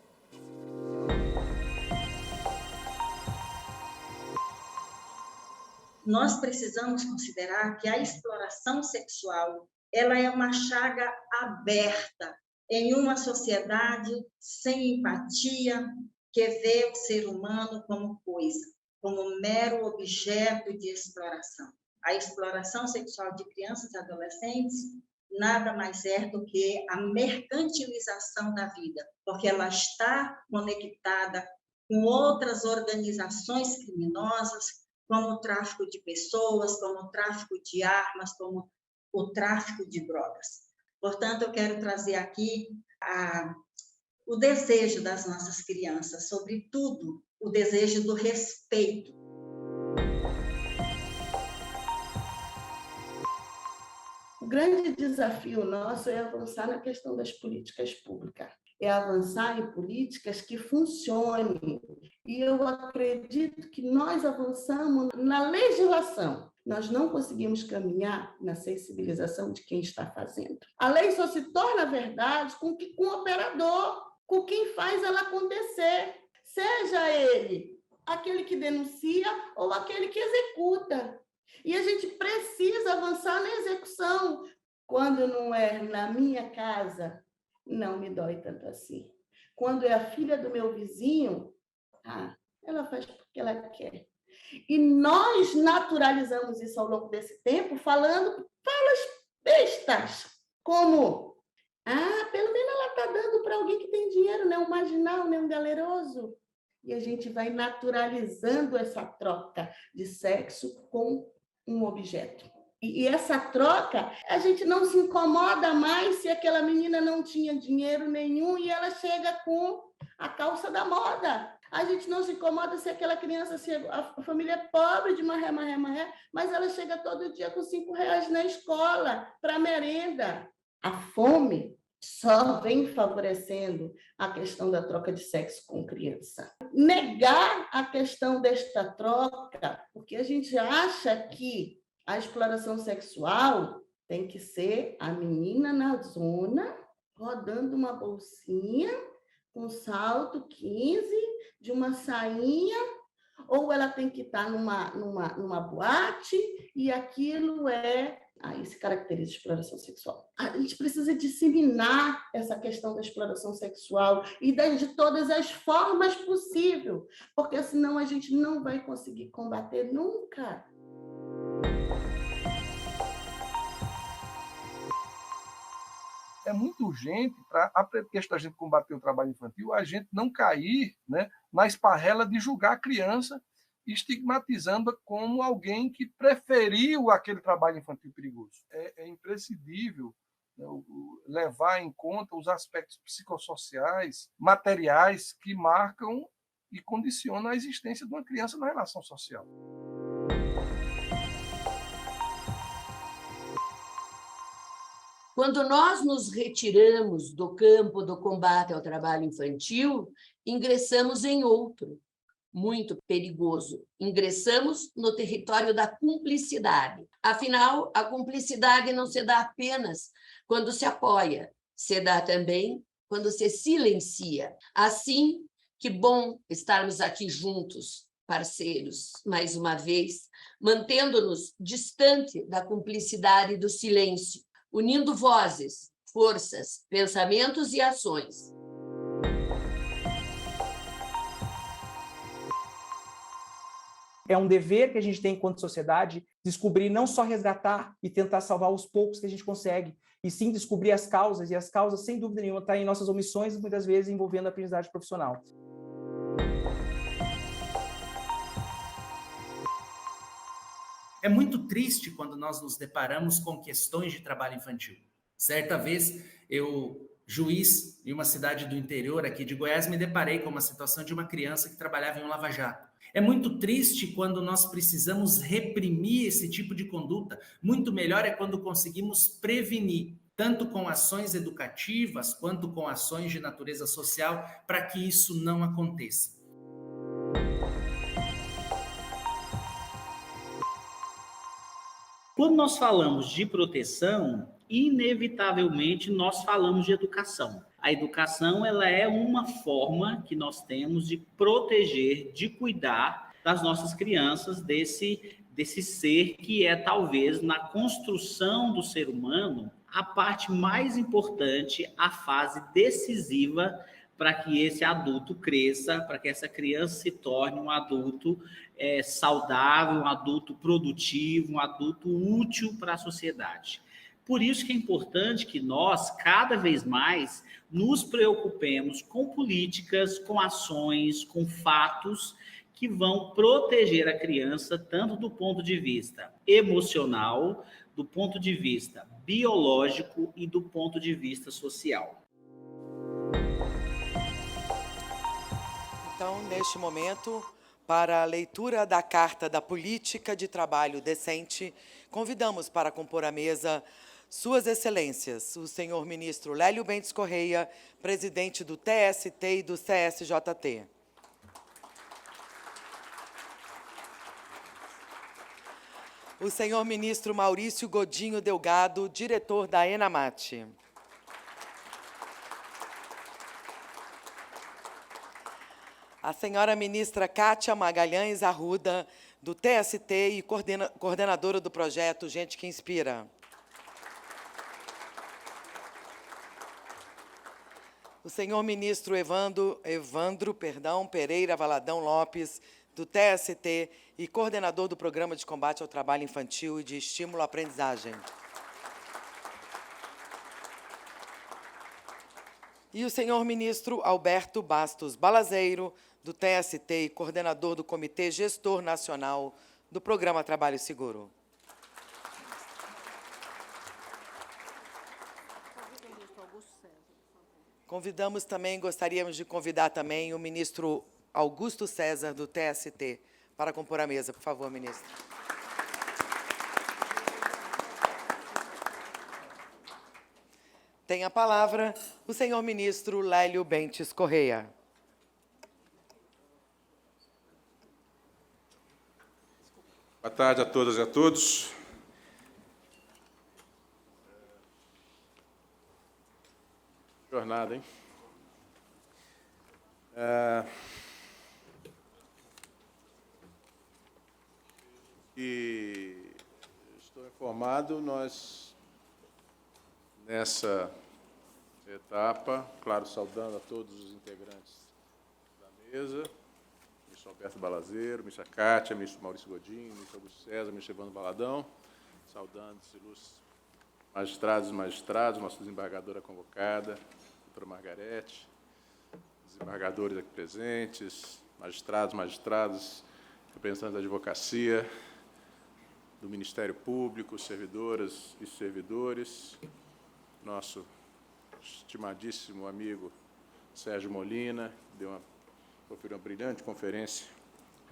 Nós precisamos considerar que a exploração sexual ela é uma chaga aberta em uma sociedade sem empatia, que vê o ser humano como coisa, como mero objeto de exploração. A exploração sexual de crianças e adolescentes nada mais é do que a mercantilização da vida, porque ela está conectada com outras organizações criminosas, como o tráfico de pessoas, como o tráfico de armas, como o tráfico de drogas. Portanto, eu quero trazer aqui o desejo das nossas crianças, sobretudo o desejo do respeito. O grande desafio nosso é avançar na questão das políticas públicas, é avançar em políticas que funcionem. E eu acredito que nós avançamos na legislação. Nós não conseguimos caminhar na sensibilização de quem está fazendo. A lei só se torna verdade com o operador, com quem faz ela acontecer. Seja ele aquele que denuncia ou aquele que executa. E a gente precisa avançar na execução. Quando não é na minha casa, não me dói tanto assim. Quando é a filha do meu vizinho, ela faz porque ela quer. E nós naturalizamos isso ao longo desse tempo, falando falas bestas, como, pelo menos ela está dando para alguém que tem dinheiro, não é um marginal, não é um galeroso. E a gente vai naturalizando essa troca de sexo com um objeto. E essa troca, a gente não se incomoda mais se aquela menina não tinha dinheiro nenhum e ela chega com a calça da moda. A gente não se incomoda se aquela criança, se a família é pobre de marré, mas ela chega todo dia com R$ 5 na escola para merenda. A fome só vem favorecendo a questão da troca de sexo com criança. Negar a questão desta troca, porque a gente acha que a exploração sexual tem que ser a menina na zona, rodando uma bolsinha, com salto 15, de uma sainha, ou ela tem que estar numa boate, e aquilo aí se caracteriza exploração sexual. A gente precisa disseminar essa questão da exploração sexual e de todas as formas possíveis, porque senão a gente não vai conseguir combater nunca. É muito urgente, para a pretexto da gente combater o trabalho infantil, a gente não cair, né, na esparrela de julgar a criança, estigmatizando-a como alguém que preferiu aquele trabalho infantil perigoso. É imprescindível, né, levar em conta os aspectos psicossociais, materiais, que marcam e condicionam a existência de uma criança na relação social. Quando nós nos retiramos do campo do combate ao trabalho infantil, ingressamos em outro, muito perigoso. Ingressamos no território da cumplicidade. Afinal, a cumplicidade não se dá apenas quando se apoia, se dá também quando se silencia. Assim, que bom estarmos aqui juntos, parceiros, mais uma vez, mantendo-nos distante da cumplicidade e do silêncio, unindo vozes, forças, pensamentos e ações. É um dever que a gente tem enquanto sociedade descobrir, não só resgatar e tentar salvar os poucos que a gente consegue, e sim descobrir as causas, e as causas, sem dúvida nenhuma, estão em nossas omissões, muitas vezes envolvendo a aprendizagem profissional. É muito triste quando nós nos deparamos com questões de trabalho infantil. Certa vez, eu, juiz em uma cidade do interior aqui de Goiás, me deparei com uma situação de uma criança que trabalhava em um lava-jato. É muito triste quando nós precisamos reprimir esse tipo de conduta. Muito melhor é quando conseguimos prevenir, tanto com ações educativas quanto com ações de natureza social, para que isso não aconteça. Quando nós falamos de proteção, inevitavelmente nós falamos de educação. A educação, ela é uma forma que nós temos de proteger, de cuidar das nossas crianças, desse ser que é, talvez, na construção do ser humano, a parte mais importante, a fase decisiva para que esse adulto cresça, para que essa criança se torne um adulto saudável, um adulto produtivo, um adulto útil para a sociedade. Por isso que é importante que nós, cada vez mais, nos preocupemos com políticas, com ações, com fatos que vão proteger a criança, tanto do ponto de vista emocional, do ponto de vista biológico e do ponto de vista social. Então, neste momento, para a leitura da Carta da Política de Trabalho Decente, convidamos para compor a mesa Suas Excelências, o senhor ministro Lélio Bentes Correia, presidente do TST e do CSJT. O senhor ministro Maurício Godinho Delgado, diretor da ENAMAT. A senhora ministra Kátia Magalhães Arruda, do TST e coordenadora do projeto Gente que Inspira. O senhor ministro Evandro Pereira Valadão Lopes, do TST e coordenador do Programa de Combate ao Trabalho Infantil e de Estímulo à Aprendizagem. E o senhor ministro Alberto Bastos Balazeiro, do TST e coordenador do Comitê Gestor Nacional do Programa Trabalho Seguro. Convidamos também, gostaríamos de convidar também o ministro Augusto César, do TST, para compor a mesa. Por favor, ministro. Tem a palavra o senhor ministro Lélio Bentes Correia. Boa tarde a todas e a todos. Jornada, hein? E estou informado, nós, nessa etapa, claro, saudando a todos os integrantes da mesa, ministro Alberto Balazeiro, ministra Cátia, ministro Maurício Godinho, ministro Augusto César, ministro Evandro Valadão, saudando os ilustres magistrados e magistrados, nossa desembargadora convocada, doutora Margarete, desembargadores aqui presentes, magistrados, representantes da advocacia, do Ministério Público, servidoras e servidores, nosso estimadíssimo amigo Sérgio Molina, proferiu uma brilhante conferência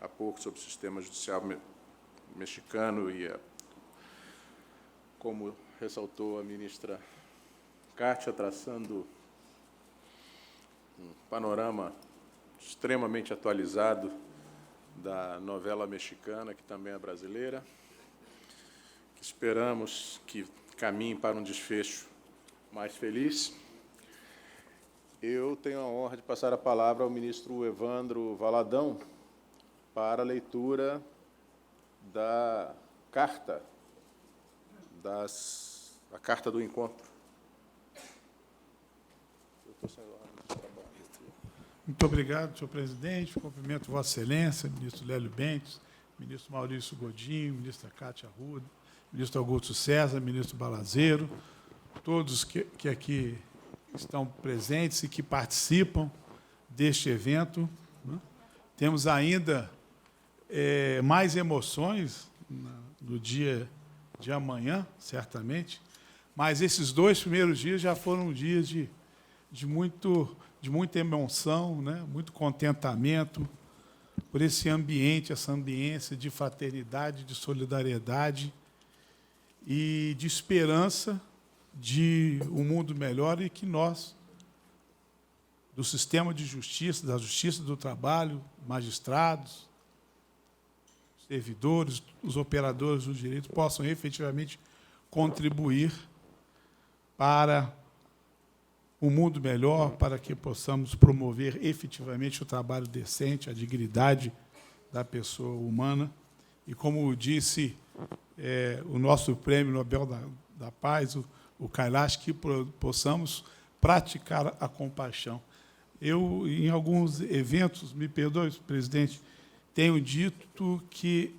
há pouco sobre o sistema judicial mexicano e, como ressaltou a ministra Cátia, traçando um panorama extremamente atualizado da novela mexicana, que também é brasileira, que esperamos que caminhe para um desfecho mais feliz. Eu tenho a honra de passar a palavra ao ministro Evandro Valadão para a leitura da carta, a carta do encontro. Muito obrigado, senhor presidente. Cumprimento Vossa Excelência, ministro Lélio Bentes, ministro Maurício Godinho, ministra Cátia Arruda, ministro Augusto César, ministro Balazeiro, todos que aqui estão presentes e que participam deste evento, né? Temos ainda mais emoções no dia de amanhã, certamente, mas esses 2 primeiros dias já foram dias de muita emoção, né? Muito contentamento por esse ambiente, essa ambiência de fraternidade, de solidariedade e de esperança de um mundo melhor, e que nós, do sistema de justiça, da justiça do trabalho, magistrados, servidores, os operadores dos direitos, possam efetivamente contribuir para um mundo melhor, para que possamos promover efetivamente o trabalho decente, a dignidade da pessoa humana. E, como disse o nosso Prêmio Nobel da Paz, o Kailash, que possamos praticar a compaixão. Eu, em alguns eventos, me perdoe, presidente, tenho dito que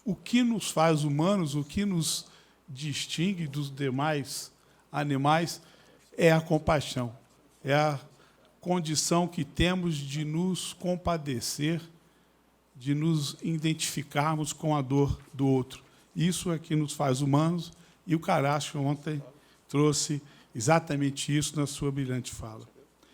o que nos faz humanos, o que nos distingue dos demais animais, é a compaixão, é a condição que temos de nos compadecer, de nos identificarmos com a dor do outro. Isso é que nos faz humanos, e o Caracho ontem trouxe exatamente isso na sua brilhante fala.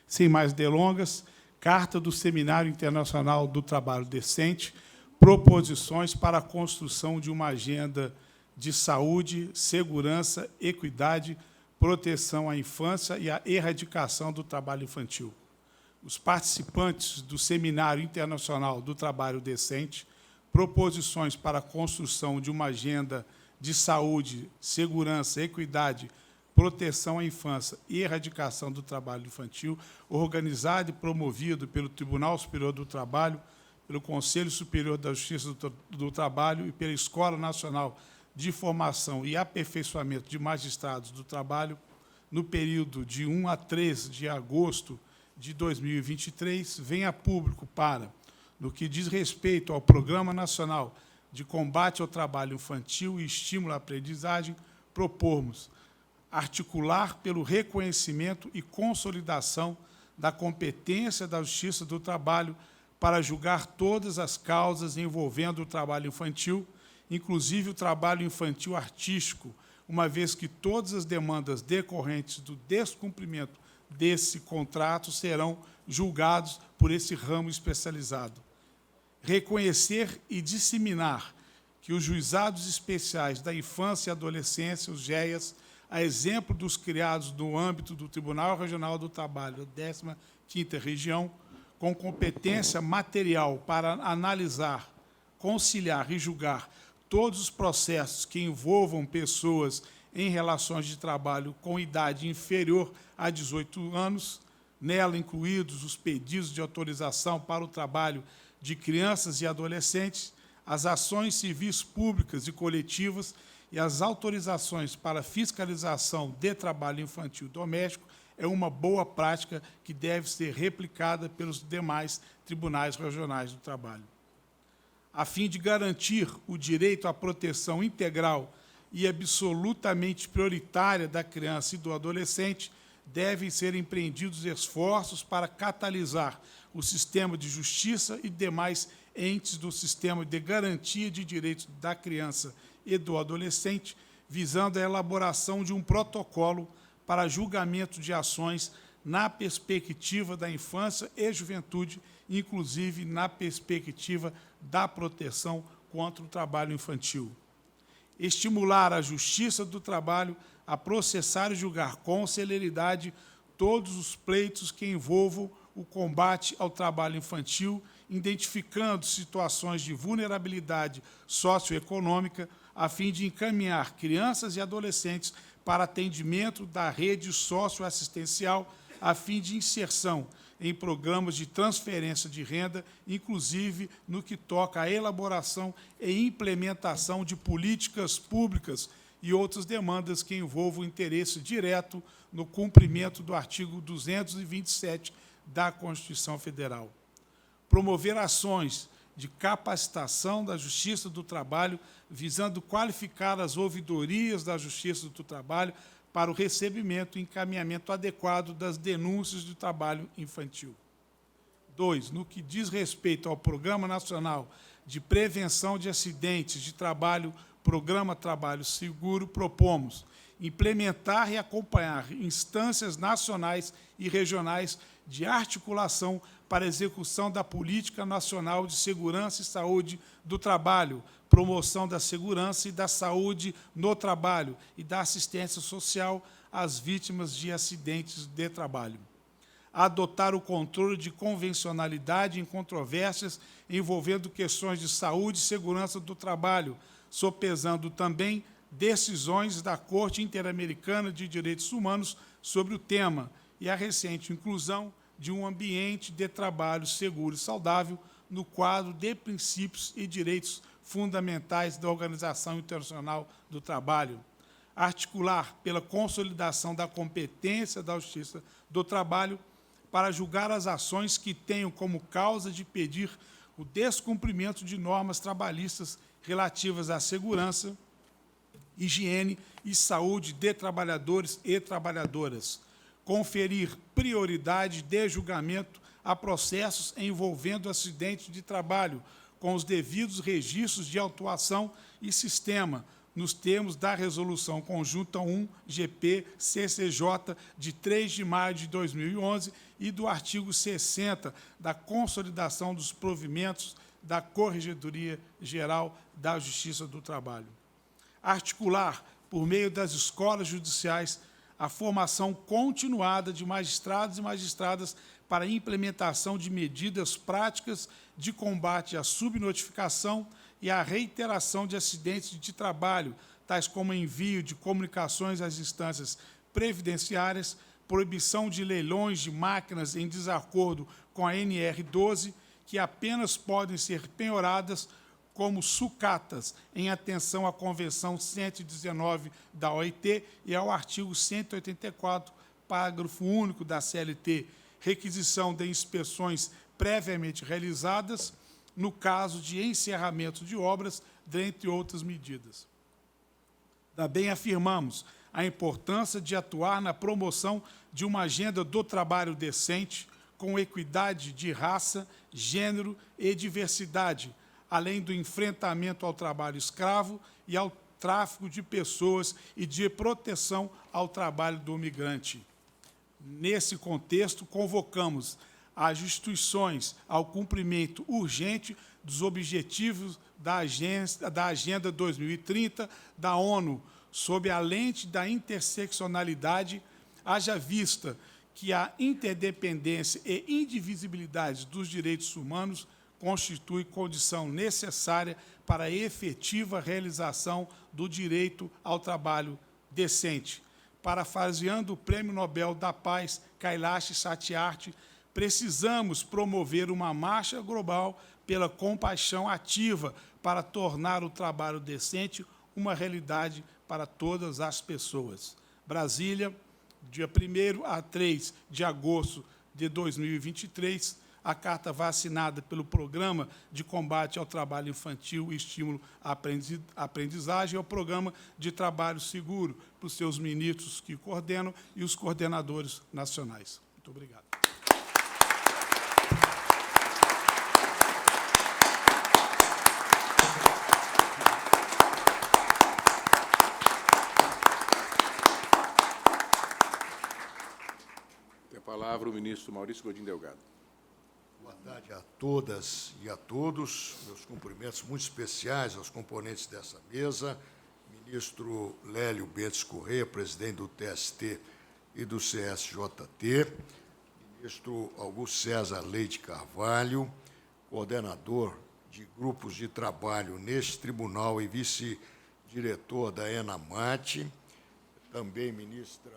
Sem mais delongas, carta do Seminário Internacional do Trabalho Decente, proposições para a construção de uma agenda de saúde, segurança, equidade, proteção à infância e a erradicação do trabalho infantil. Os participantes do Seminário Internacional do Trabalho Decente, proposições para a construção de uma agenda de saúde, segurança, equidade, proteção à infância e erradicação do trabalho infantil, organizado e promovido pelo Tribunal Superior do Trabalho, pelo Conselho Superior da Justiça do Trabalho e pela Escola Nacional de Formação e Aperfeiçoamento de Magistrados do Trabalho, no período de 1 a 3 de agosto de 2023, vem a público para, no que diz respeito ao Programa Nacional de Combate ao Trabalho Infantil e Estímulo à Aprendizagem, propormos articular pelo reconhecimento e consolidação da competência da Justiça do Trabalho para julgar todas as causas envolvendo o trabalho infantil, inclusive o trabalho infantil artístico, uma vez que todas as demandas decorrentes do descumprimento desse contrato serão julgados por esse ramo especializado. Reconhecer e disseminar que os juizados especiais da infância e adolescência, os GEAs, a exemplo dos criados no âmbito do Tribunal Regional do Trabalho, da 15ª Região, com competência material para analisar, conciliar e julgar todos os processos que envolvam pessoas em relações de trabalho com idade inferior a 18 anos, nela incluídos os pedidos de autorização para o trabalho de crianças e adolescentes, as ações civis públicas e coletivas e as autorizações para fiscalização de trabalho infantil doméstico, é uma boa prática que deve ser replicada pelos demais tribunais regionais do trabalho. A fim de garantir o direito à proteção integral e absolutamente prioritária da criança e do adolescente, devem ser empreendidos esforços para catalisar o sistema de justiça e demais entes do sistema de garantia de direitos da criança e do adolescente, visando a elaboração de um protocolo para julgamento de ações na perspectiva da infância e juventude, inclusive na perspectiva da proteção contra o trabalho infantil. Estimular a Justiça do Trabalho a processar e julgar com celeridade todos os pleitos que envolvam o combate ao trabalho infantil, identificando situações de vulnerabilidade socioeconômica, a fim de encaminhar crianças e adolescentes para atendimento da rede socioassistencial, a fim de inserção em programas de transferência de renda, inclusive no que toca à elaboração e implementação de políticas públicas e outras demandas que envolvam interesse direto no cumprimento do artigo 227 da Constituição Federal. Promover ações de capacitação da Justiça do Trabalho, visando qualificar as ouvidorias da Justiça do Trabalho para o recebimento e encaminhamento adequado das denúncias de trabalho infantil. 2. No que diz respeito ao Programa Nacional de Prevenção de Acidentes de Trabalho, Programa Trabalho Seguro, propomos implementar e acompanhar instâncias nacionais e regionais de articulação para a execução da Política Nacional de Segurança e Saúde do Trabalho, promoção da segurança e da saúde no trabalho e da assistência social às vítimas de acidentes de trabalho. Adotar o controle de convencionalidade em controvérsias envolvendo questões de saúde e segurança do trabalho, sopesando também decisões da Corte Interamericana de Direitos Humanos sobre o tema e a recente inclusão de um ambiente de trabalho seguro e saudável no quadro de princípios e direitos fundamentais da Organização Internacional do Trabalho. Articular pela consolidação da competência da Justiça do Trabalho para julgar as ações que tenham como causa de pedir o descumprimento de normas trabalhistas relativas à segurança, higiene e saúde de trabalhadores e trabalhadoras. Conferir prioridade de julgamento a processos envolvendo acidentes de trabalho, com os devidos registros de autuação e sistema, nos termos da Resolução Conjunta 1-GP-CCJ, de 3 de maio de 2011, e do artigo 60 da Consolidação dos Provimentos da Corregedoria Geral da Justiça do Trabalho. Articular, por meio das escolas judiciais, a formação continuada de magistrados e magistradas para a implementação de medidas práticas de combate à subnotificação e à reiteração de acidentes de trabalho, tais como envio de comunicações às instâncias previdenciárias, proibição de leilões de máquinas em desacordo com a NR12, que apenas podem ser penhoradas como sucatas, em atenção à Convenção 119 da OIT e ao artigo 184, parágrafo único da CLT, requisição de inspeções previamente realizadas, no caso de encerramento de obras, dentre outras medidas. Também afirmamos a importância de atuar na promoção de uma agenda do trabalho decente, com equidade de raça, gênero e diversidade, além do enfrentamento ao trabalho escravo e ao tráfico de pessoas e de proteção ao trabalho do migrante. Nesse contexto, convocamos as instituições ao cumprimento urgente dos objetivos da Agenda 2030 da ONU, sob a lente da interseccionalidade, haja vista que a interdependência e indivisibilidade dos direitos humanos constitui condição necessária para a efetiva realização do direito ao trabalho decente. Parafraseando o Prêmio Nobel da Paz, Kailash Satyarthi, precisamos promover uma marcha global pela compaixão ativa para tornar o trabalho decente uma realidade para todas as pessoas. Brasília, dia 1º a 3 de agosto de 2023, a carta vacinada pelo Programa de Combate ao Trabalho Infantil e Estímulo à Aprendizagem, é o Programa de Trabalho Seguro, para os seus ministros que coordenam e os coordenadores nacionais. Muito obrigado. Tem a palavra o ministro Maurício Godinho Delgado. Boa tarde a todas e a todos. Meus cumprimentos muito especiais aos componentes dessa mesa, ministro Lélio Bentes Corrêa, presidente do TST e do CSJT, ministro Augusto César Leite Carvalho, coordenador de grupos de trabalho neste tribunal e vice-diretor da ENAMAT, também ministra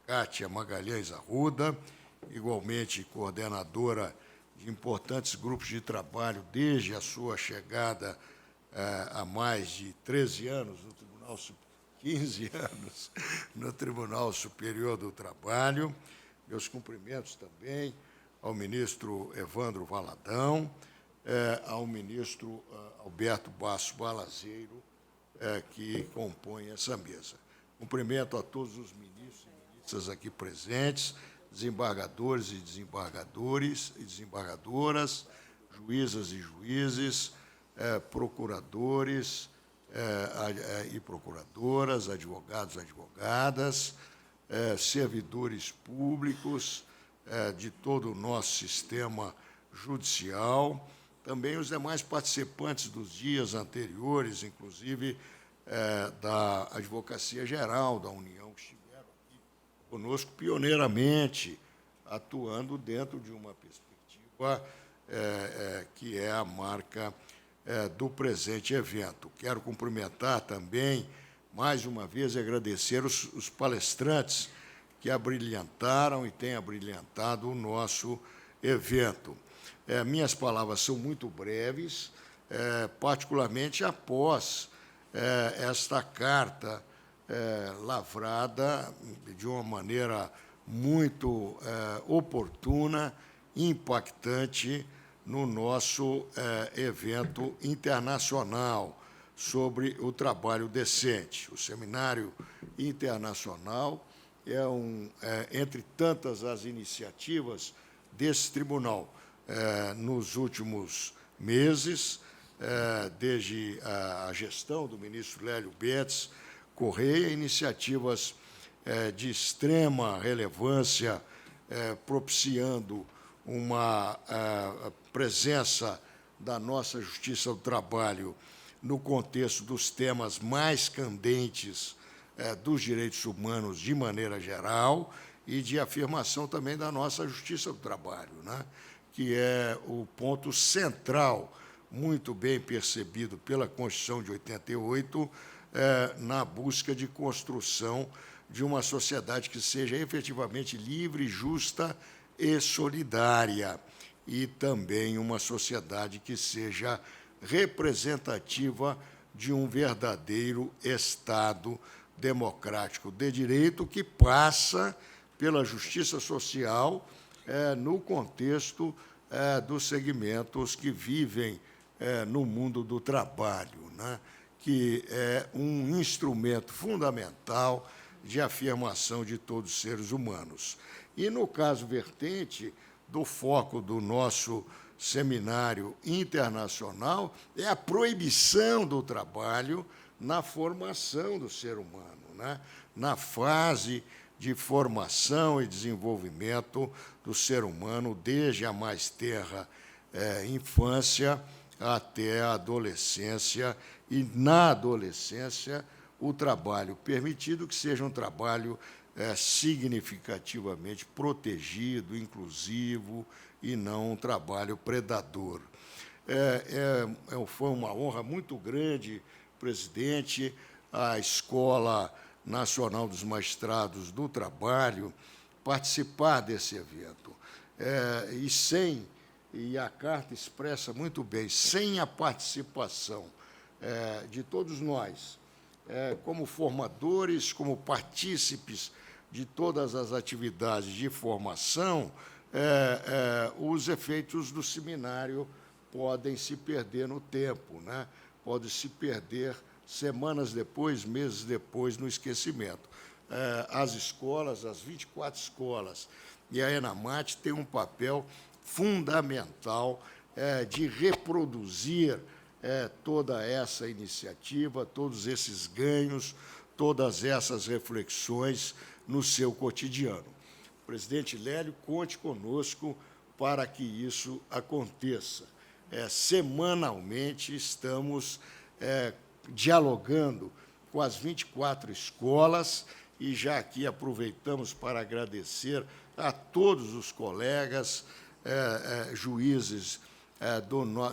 Kátia Magalhães Arruda, igualmente coordenadora de importantes grupos de trabalho desde a sua chegada há mais de 13 anos no Tribunal 15 anos no Tribunal Superior do Trabalho. Meus cumprimentos também ao ministro Evandro Valadão, ao ministro Alberto Basso Balazeiro, que compõe essa mesa. Cumprimento a todos os ministros e ministras aqui presentes, desembargadores e desembargadores e desembargadoras, juízas e juízes, procuradores e procuradoras, advogados e advogadas, servidores públicos de todo o nosso sistema judicial, também os demais participantes dos dias anteriores, inclusive da Advocacia Geral da União, que estiveram aqui conosco pioneiramente, atuando dentro de uma perspectiva que é a marca do presente evento. Quero cumprimentar também, mais uma vez, e agradecer os palestrantes que abrilhantaram e têm abrilhantado o nosso evento. Minhas palavras são muito breves, particularmente após esta carta lavrada de uma maneira muito oportuna e impactante no nosso evento internacional sobre o trabalho decente. O Seminário Internacional entre tantas as iniciativas desse tribunal nos últimos meses, desde a gestão do ministro Lélio Bentes Corrêa, iniciativas de extrema relevância, propiciando uma presença da nossa Justiça do Trabalho no contexto dos temas mais candentes dos direitos humanos de maneira geral e de afirmação também da nossa Justiça do Trabalho, né? Que é o ponto central, muito bem percebido pela Constituição de 88, na busca de construção de uma sociedade que seja efetivamente livre, justa e solidária, e também uma sociedade que seja representativa de um verdadeiro Estado democrático de direito que passa pela justiça social no contexto dos segmentos que vivem no mundo do trabalho, né? Que é um instrumento fundamental de afirmação de todos os seres humanos. E, no caso vertente do foco do nosso seminário internacional, é a proibição do trabalho na formação do ser humano, né? Na fase de formação e desenvolvimento do ser humano desde a mais tenra infância até a adolescência, e, na adolescência, o trabalho permitido que seja um trabalho significativamente protegido, inclusivo, e não um trabalho predador. Foi uma honra muito grande, presidente, a Escola Nacional dos Magistrados do Trabalho participar desse evento. E a carta expressa muito bem, sem a participação de todos nós, como formadores, como partícipes de todas as atividades de formação, os efeitos do seminário podem se perder no tempo, né? Podem se perder semanas depois, meses depois, no esquecimento. As escolas, as 24 escolas e a ENAMAT têm um papel fundamental de reproduzir toda essa iniciativa, todos esses ganhos, todas essas reflexões no seu cotidiano. Presidente Lélio, conte conosco para que isso aconteça. Semanalmente estamos dialogando com as 24 escolas, e já aqui aproveitamos para agradecer a todos os colegas juízes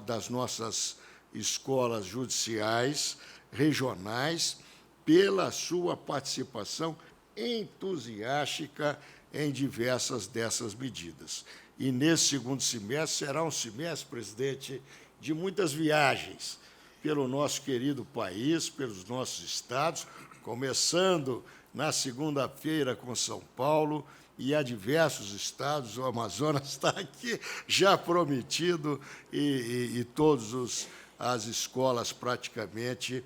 das nossas escolas judiciais regionais pela sua participação entusiástica em diversas dessas medidas. E, nesse segundo semestre, será um semestre, presidente, de muitas viagens pelo nosso querido país, pelos nossos estados, começando na segunda-feira com São Paulo, e há diversos estados, o Amazonas está aqui já prometido, e todas as escolas, praticamente,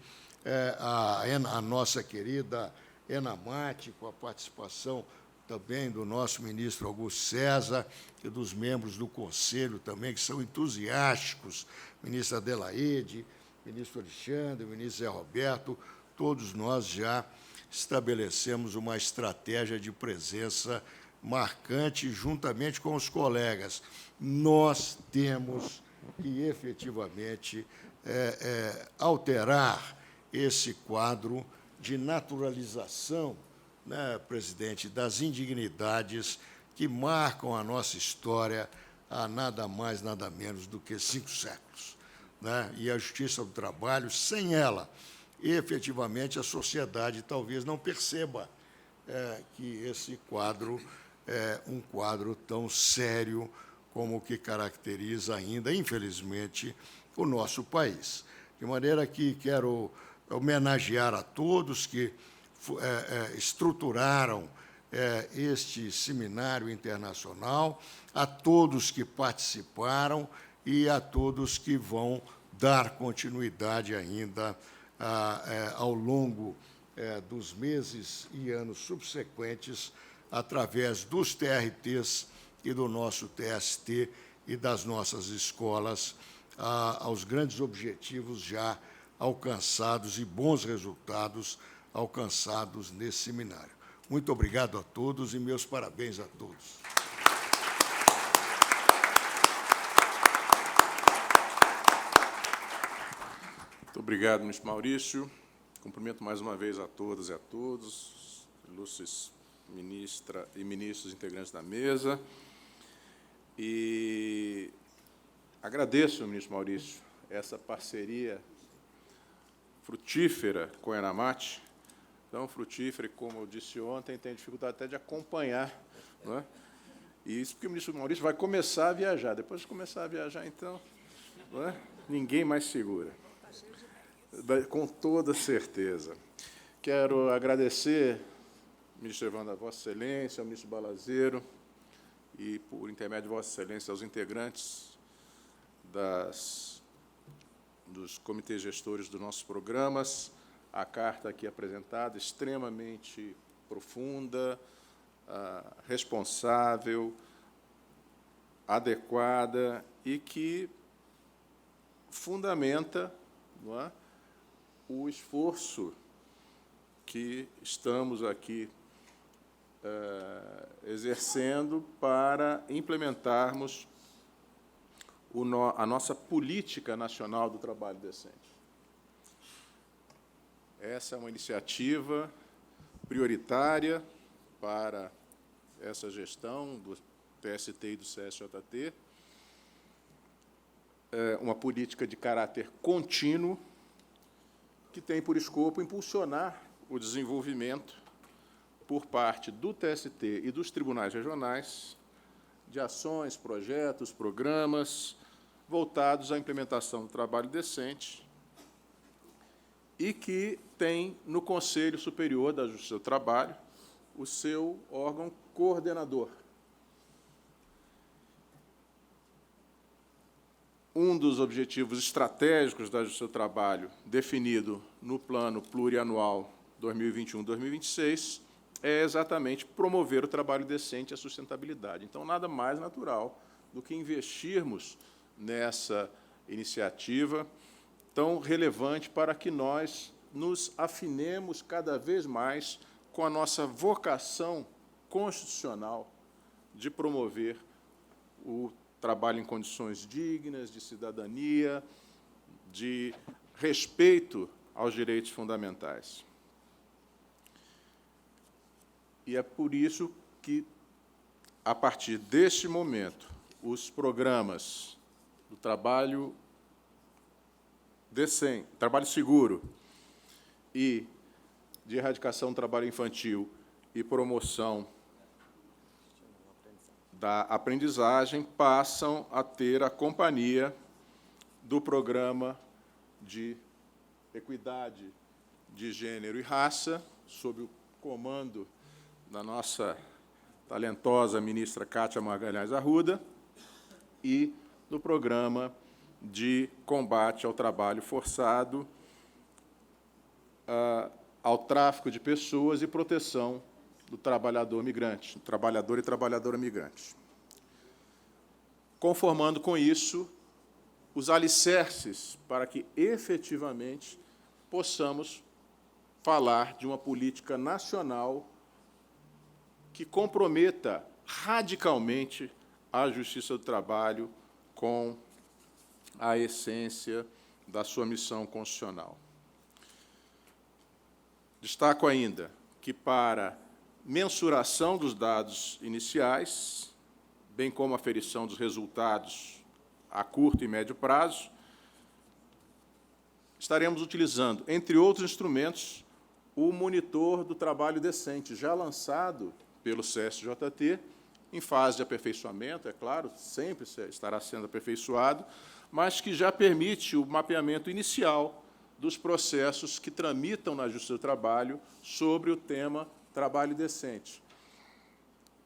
a nossa querida ENAMAT, com a participação também do nosso ministro Augusto César e dos membros do Conselho também, que são entusiásticos, ministra Adelaide, ministro Alexandre, ministro Zé Roberto, todos nós já estabelecemos uma estratégia de presença marcante juntamente com os colegas. Nós temos que, efetivamente, alterar esse quadro de naturalização, né, presidente, das indignidades que marcam a nossa história há nada mais, nada menos do que 5 séculos. Né? E a Justiça do Trabalho, sem ela, efetivamente, a sociedade talvez não perceba que esse quadro é um quadro tão sério como o que caracteriza ainda, infelizmente, o nosso país. De maneira que quero homenagear a todos que estruturaram este seminário internacional, a todos que participaram e a todos que vão dar continuidade ainda ao longo dos meses e anos subsequentes, através dos TRTs e do nosso TST e das nossas escolas, aos grandes objetivos já alcançados e bons resultados alcançados nesse seminário. Muito obrigado a todos e meus parabéns a todos. Muito obrigado, ministro Maurício. Cumprimento mais uma vez a todas e a todos, ilustres ministra e ministros integrantes da mesa. E agradeço, ministro Maurício, essa parceria frutífera com a ENAMAT, tão frutífera e, como eu disse ontem, tem dificuldade até de acompanhar, não é? E isso porque o ministro Maurício vai começar a viajar. Depois de começar a viajar, então, não é? Ninguém mais segura. Com toda certeza. Quero agradecer, ministro Evandro, a Vossa Excelência, ao ministro Balazeiro, e, por intermédio de Vossa Excelência, aos integrantes dos comitês gestores dos nossos programas, a carta aqui apresentada, extremamente profunda, responsável, adequada e que fundamenta, não é, o esforço que estamos aqui exercendo para implementarmos a nossa política nacional do trabalho decente. Essa é uma iniciativa prioritária para essa gestão do TST e do CSJT, uma política de caráter contínuo que tem por escopo impulsionar o desenvolvimento por parte do TST e dos tribunais regionais de ações, projetos, programas voltados à implementação do trabalho decente e que tem no Conselho Superior da Justiça do Trabalho o seu órgão coordenador. Um dos objetivos estratégicos da Justiça do Trabalho, definido no Plano Plurianual 2021-2026, é exatamente promover o trabalho decente e a sustentabilidade. Então, nada mais natural do que investirmos nessa iniciativa tão relevante para que nós nos afinemos cada vez mais com a nossa vocação constitucional de promover o trabalho em condições dignas, de cidadania, de respeito aos direitos fundamentais. E é por isso que, a partir deste momento, os programas do trabalho decente, trabalho seguro e de erradicação do trabalho infantil e promoção da aprendizagem passam a ter a companhia do programa de equidade de gênero e raça, sob o comando da nossa talentosa ministra Kátia Magalhães Arruda, e do programa de combate ao trabalho forçado, ao tráfico de pessoas e proteção do trabalhador migrante, trabalhador e trabalhadora migrante. Conformando com isso os alicerces para que, efetivamente, possamos falar de uma política nacional que comprometa radicalmente a Justiça do Trabalho com a essência da sua missão constitucional. Destaco ainda que, para mensuração dos dados iniciais, bem como aferição dos resultados a curto e médio prazo, estaremos utilizando, entre outros instrumentos, o monitor do trabalho decente, já lançado pelo CSJT, em fase de aperfeiçoamento, é claro, sempre estará sendo aperfeiçoado, mas que já permite o mapeamento inicial dos processos que tramitam na Justiça do Trabalho sobre o tema trabalho decente.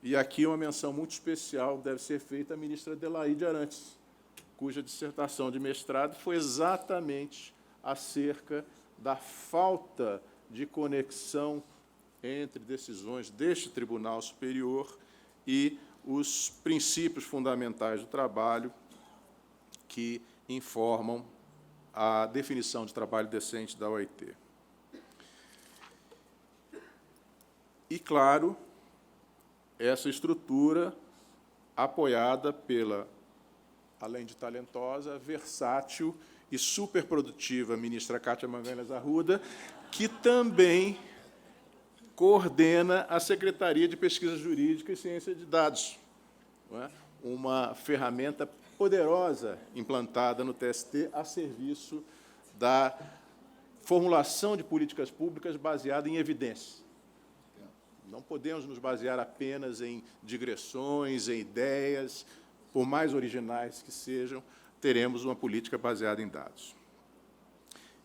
E aqui uma menção muito especial deve ser feita à ministra Adelaide Arantes, cuja dissertação de mestrado foi exatamente acerca da falta de conexão entre decisões deste Tribunal Superior e os princípios fundamentais do trabalho que informam a definição de trabalho decente da OIT. E, claro, essa estrutura apoiada pela, além de talentosa, versátil e superprodutiva ministra Kátia Magalhães Arruda, que também coordena a Secretaria de Pesquisa Jurídica e Ciência de Dados, não é? Uma ferramenta poderosa implantada no TST a serviço da formulação de políticas públicas baseada em evidência. Não podemos nos basear apenas em digressões, em ideias, por mais originais que sejam, teremos uma política baseada em dados.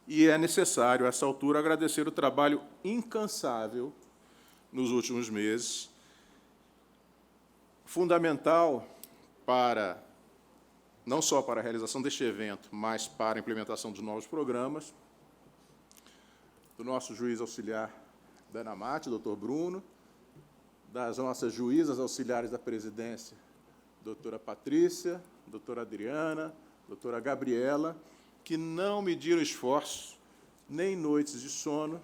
E é necessário, a essa altura, agradecer o trabalho incansável nos últimos meses, fundamental para, não só para a realização deste evento, mas para a implementação dos novos programas, do nosso juiz auxiliar da ANAMAT, doutor Bruno, das nossas juízas auxiliares da presidência, doutora Patrícia, doutora Adriana, doutora Gabriela, que não mediram esforço, nem noites de sono,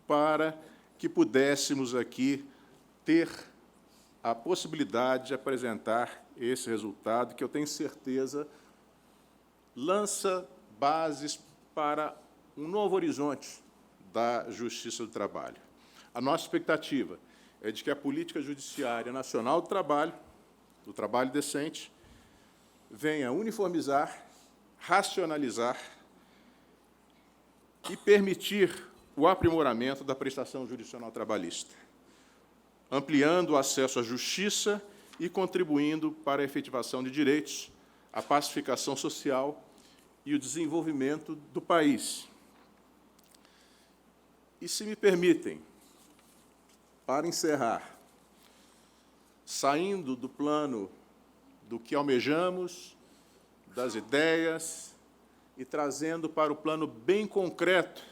para que pudéssemos aqui ter a possibilidade de apresentar esse resultado, que eu tenho certeza lança bases para um novo horizonte da Justiça do Trabalho. A nossa expectativa é de que a Política Judiciária Nacional do trabalho decente, venha uniformizar, racionalizar e permitir o aprimoramento da prestação jurisdicional trabalhista, ampliando o acesso à justiça e contribuindo para a efetivação de direitos, a pacificação social e o desenvolvimento do país. E, se me permitem, para encerrar, saindo do plano do que almejamos, das ideias, e trazendo para o plano bem concreto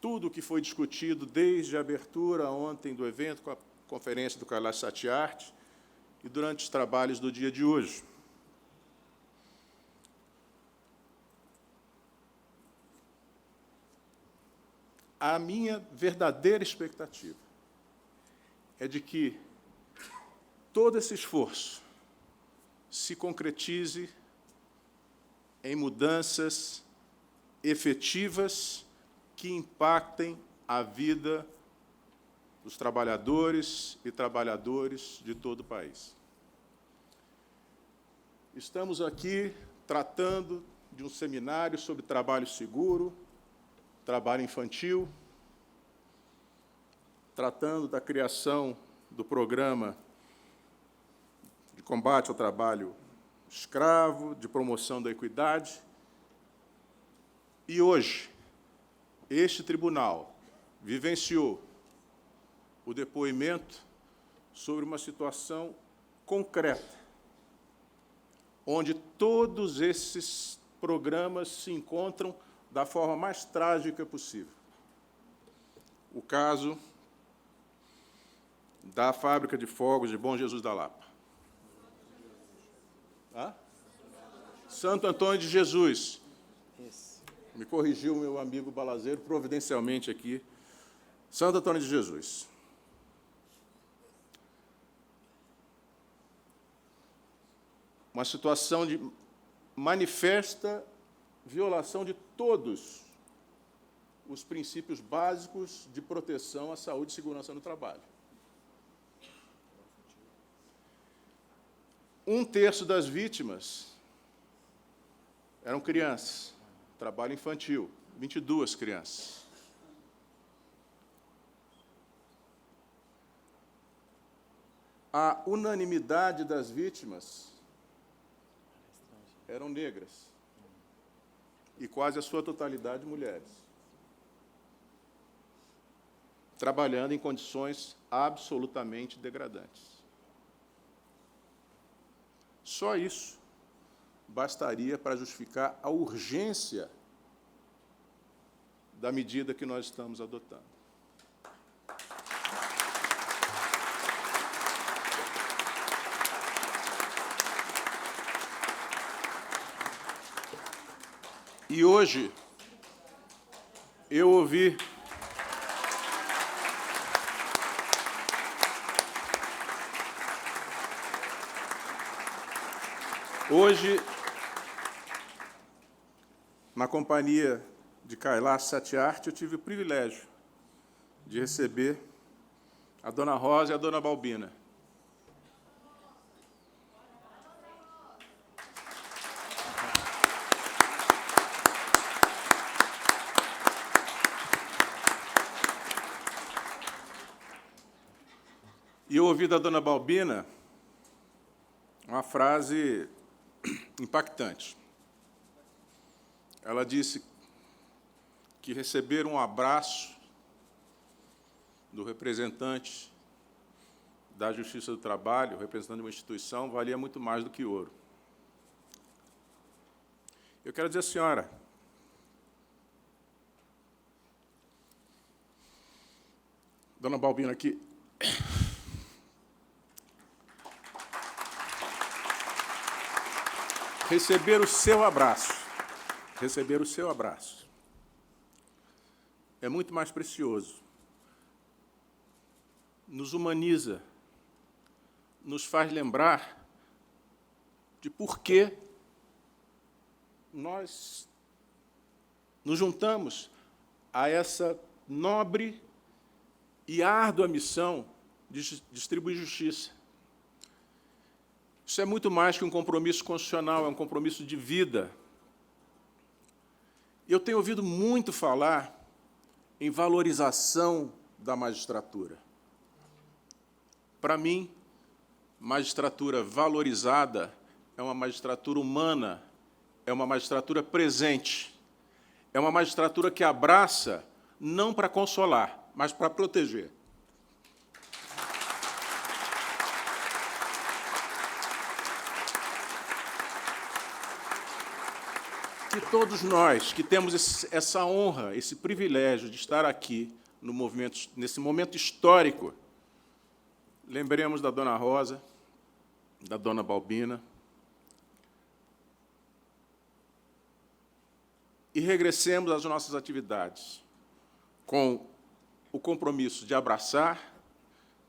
tudo o que foi discutido desde a abertura ontem do evento, com a conferência do Kailash Satyarthi, e durante os trabalhos do dia de hoje. A minha verdadeira expectativa é de que todo esse esforço se concretize em mudanças efetivas que impactem a vida dos trabalhadores e trabalhadoras de todo o país. Estamos aqui tratando de um seminário sobre trabalho seguro, trabalho infantil, tratando da criação do programa de combate ao trabalho escravo, de promoção da equidade. E hoje, este tribunal vivenciou o depoimento sobre uma situação concreta, onde todos esses programas se encontram da forma mais trágica possível. O caso da fábrica de fogos de Bom Jesus da Lapa. Santo Antônio de Jesus. Me corrigiu meu amigo Balazeiro, providencialmente aqui. Santo Antônio de Jesus. Uma situação de manifesta violação de todos os princípios básicos de proteção à saúde e segurança no trabalho. 1/3 das vítimas eram crianças, trabalho infantil, 22 crianças. A unanimidade das vítimas eram negras e quase a sua totalidade mulheres, trabalhando em condições absolutamente degradantes. Só isso bastaria para justificar a urgência da medida que nós estamos adotando. E hoje, eu ouvi na companhia de Kailash Satyarthi, eu tive o privilégio de receber a dona Rosa e a dona Balbina. E eu ouvi da dona Balbina uma frase impactante. Ela disse que receber um abraço do representante da Justiça do Trabalho, representante de uma instituição, valia muito mais do que ouro. Eu quero dizer à senhora, dona Balbina, aqui, receber o seu abraço é muito mais precioso nos humaniza, nos faz lembrar de por que nós nos juntamos a essa nobre e árdua missão de distribuir justiça. Isso é muito mais que um compromisso constitucional, é um compromisso de vida. Eu tenho ouvido muito falar em valorização da magistratura. Para mim, magistratura valorizada é uma magistratura humana, é uma magistratura presente, é uma magistratura que abraça não para consolar, mas para proteger. Que todos nós que temos essa honra, esse privilégio de estar aqui no movimento, nesse momento histórico, lembremos da Dona Rosa, da Dona Balbina, e regressemos às nossas atividades com o compromisso de abraçar,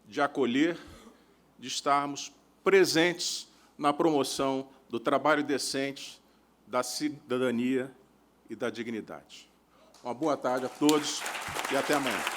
de acolher, de estarmos presentes na promoção do trabalho decente, da cidadania e da dignidade. Uma boa tarde a todos e até amanhã.